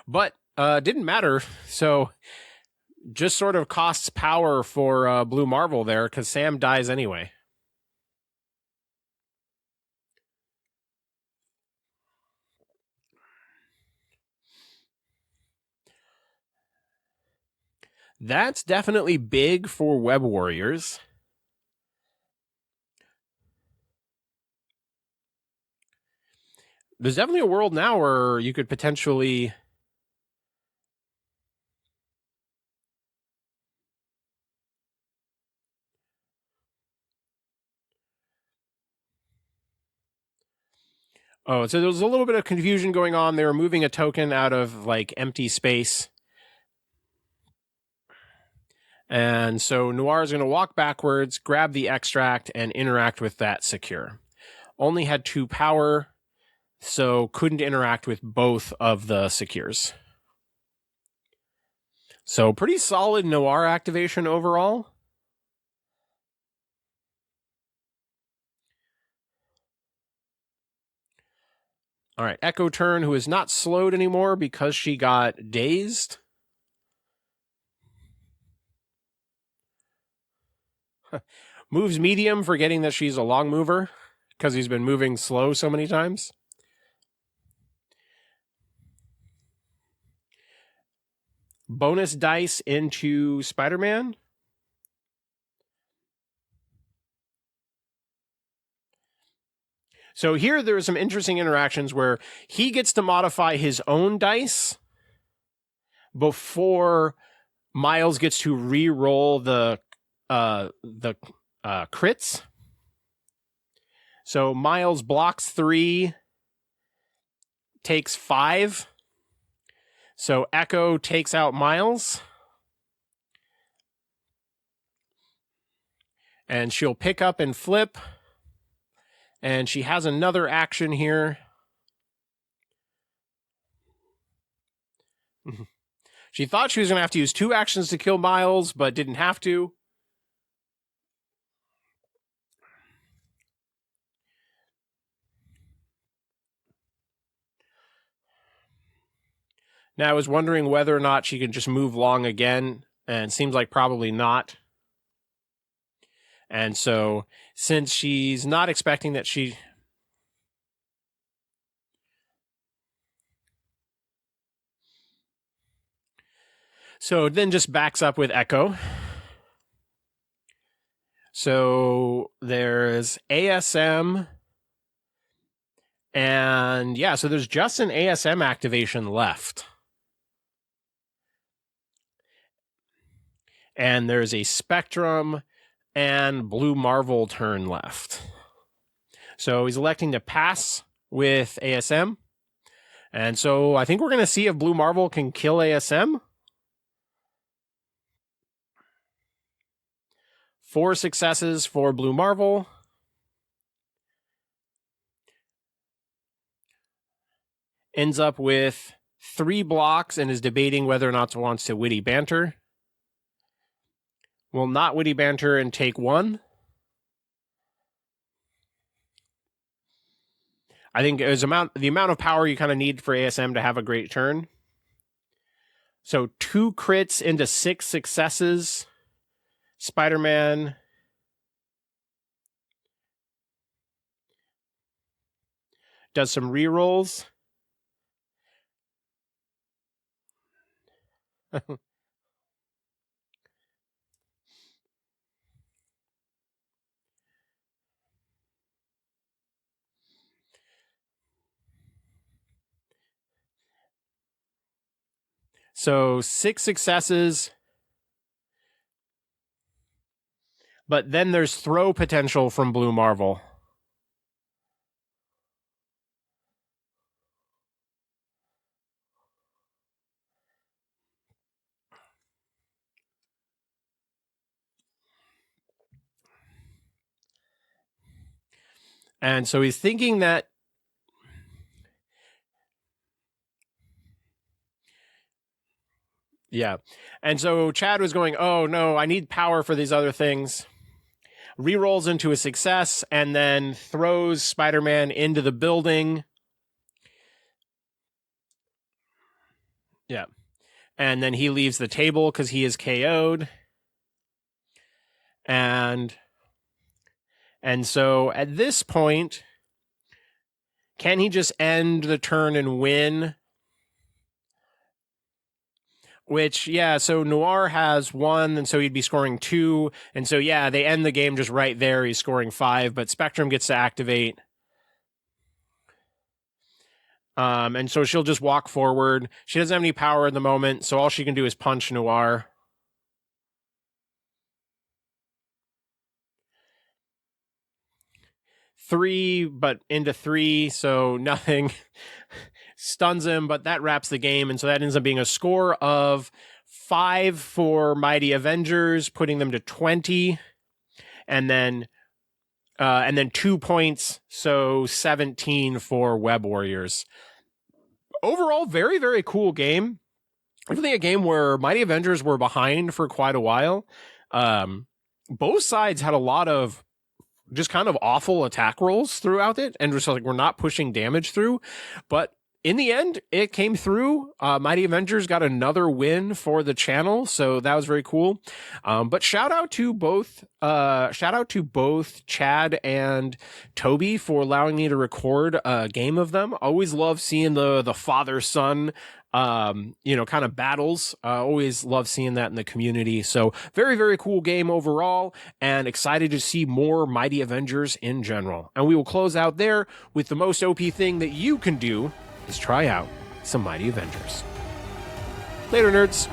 But didn't matter. So just sort of costs power for Blue Marvel there because Sam dies anyway. That's definitely big for Web Warriors. There's definitely a world now where you could potentially... Oh, so there was a little bit of confusion going on. They were moving a token out of like empty space. And so Noir is going to walk backwards, grab the extract, and interact with that secure. Only had 2 power, so couldn't interact with both of the secures. So pretty solid Noir activation overall. All right, Echo turn, who is not slowed anymore because she got dazed. Moves medium, forgetting that she's a long mover because he's been moving slow so many times. Bonus dice into Spider-Man. So here there are some interesting interactions where he gets to modify his own dice before Miles gets to re-roll the crits. So Miles blocks 3, takes 5. So Echo takes out Miles. And she'll pick up and flip. And she has another action here. She thought she was going to have to use 2 actions to kill Miles, but didn't have to. Now, I was wondering whether or not she could just move long again, and it seems like probably not. And so, since she's not expecting that she... So then just backs up with Echo. So there's ASM. And yeah, so there's just an ASM activation left. And there's a Spectrum and Blue Marvel turn left. So he's electing to pass with ASM. And so I think we're going to see if Blue Marvel can kill ASM. 4 successes for Blue Marvel. Ends up with 3 blocks and is debating whether or not to wants to witty banter. Will not witty banter and take 1. I think it was the amount of power you kind of need for ASM to have a great turn. So 2 crits into 6 successes. Spider-Man does some rerolls. So 6 successes. But then there's throw potential from Blue Marvel. And so he's thinking that... Yeah. And so Chad was going, oh no, I need power for these other things. Rerolls into a success and then throws Spider-Man into the building. Yeah. And then he leaves the table because he is KO'd. And so at this point, can he just end the turn and win? Which, yeah, so Noir has 1, and so he'd be scoring 2. And so, yeah, they end the game just right there. He's scoring 5, but Spectrum gets to activate. And so she'll just walk forward. She doesn't have any power at the moment, so all she can do is punch Noir. Three, but into three, so nothing. Stuns him, but that wraps the game, and so that ends up being a score of 5 for Mighty Avengers, putting them to 20, and then 2 points, so 17 for Web Warriors. Overall, very, very cool game. Really a game where Mighty Avengers were behind for quite a while. Both sides had a lot of just kind of awful attack rolls throughout it, and just like we're not pushing damage through. But in the end, it came through. Mighty Avengers got another win for the channel, so that was very cool. But shout out to both Chad and Toby for allowing me to record a game of them. Always love seeing the father son kind of battles. Always love seeing that in the community. So very, very cool game overall, and excited to see more Mighty Avengers in general. And we will close out there with the most OP thing that you can do is try out some Mighty Avengers. Later, nerds.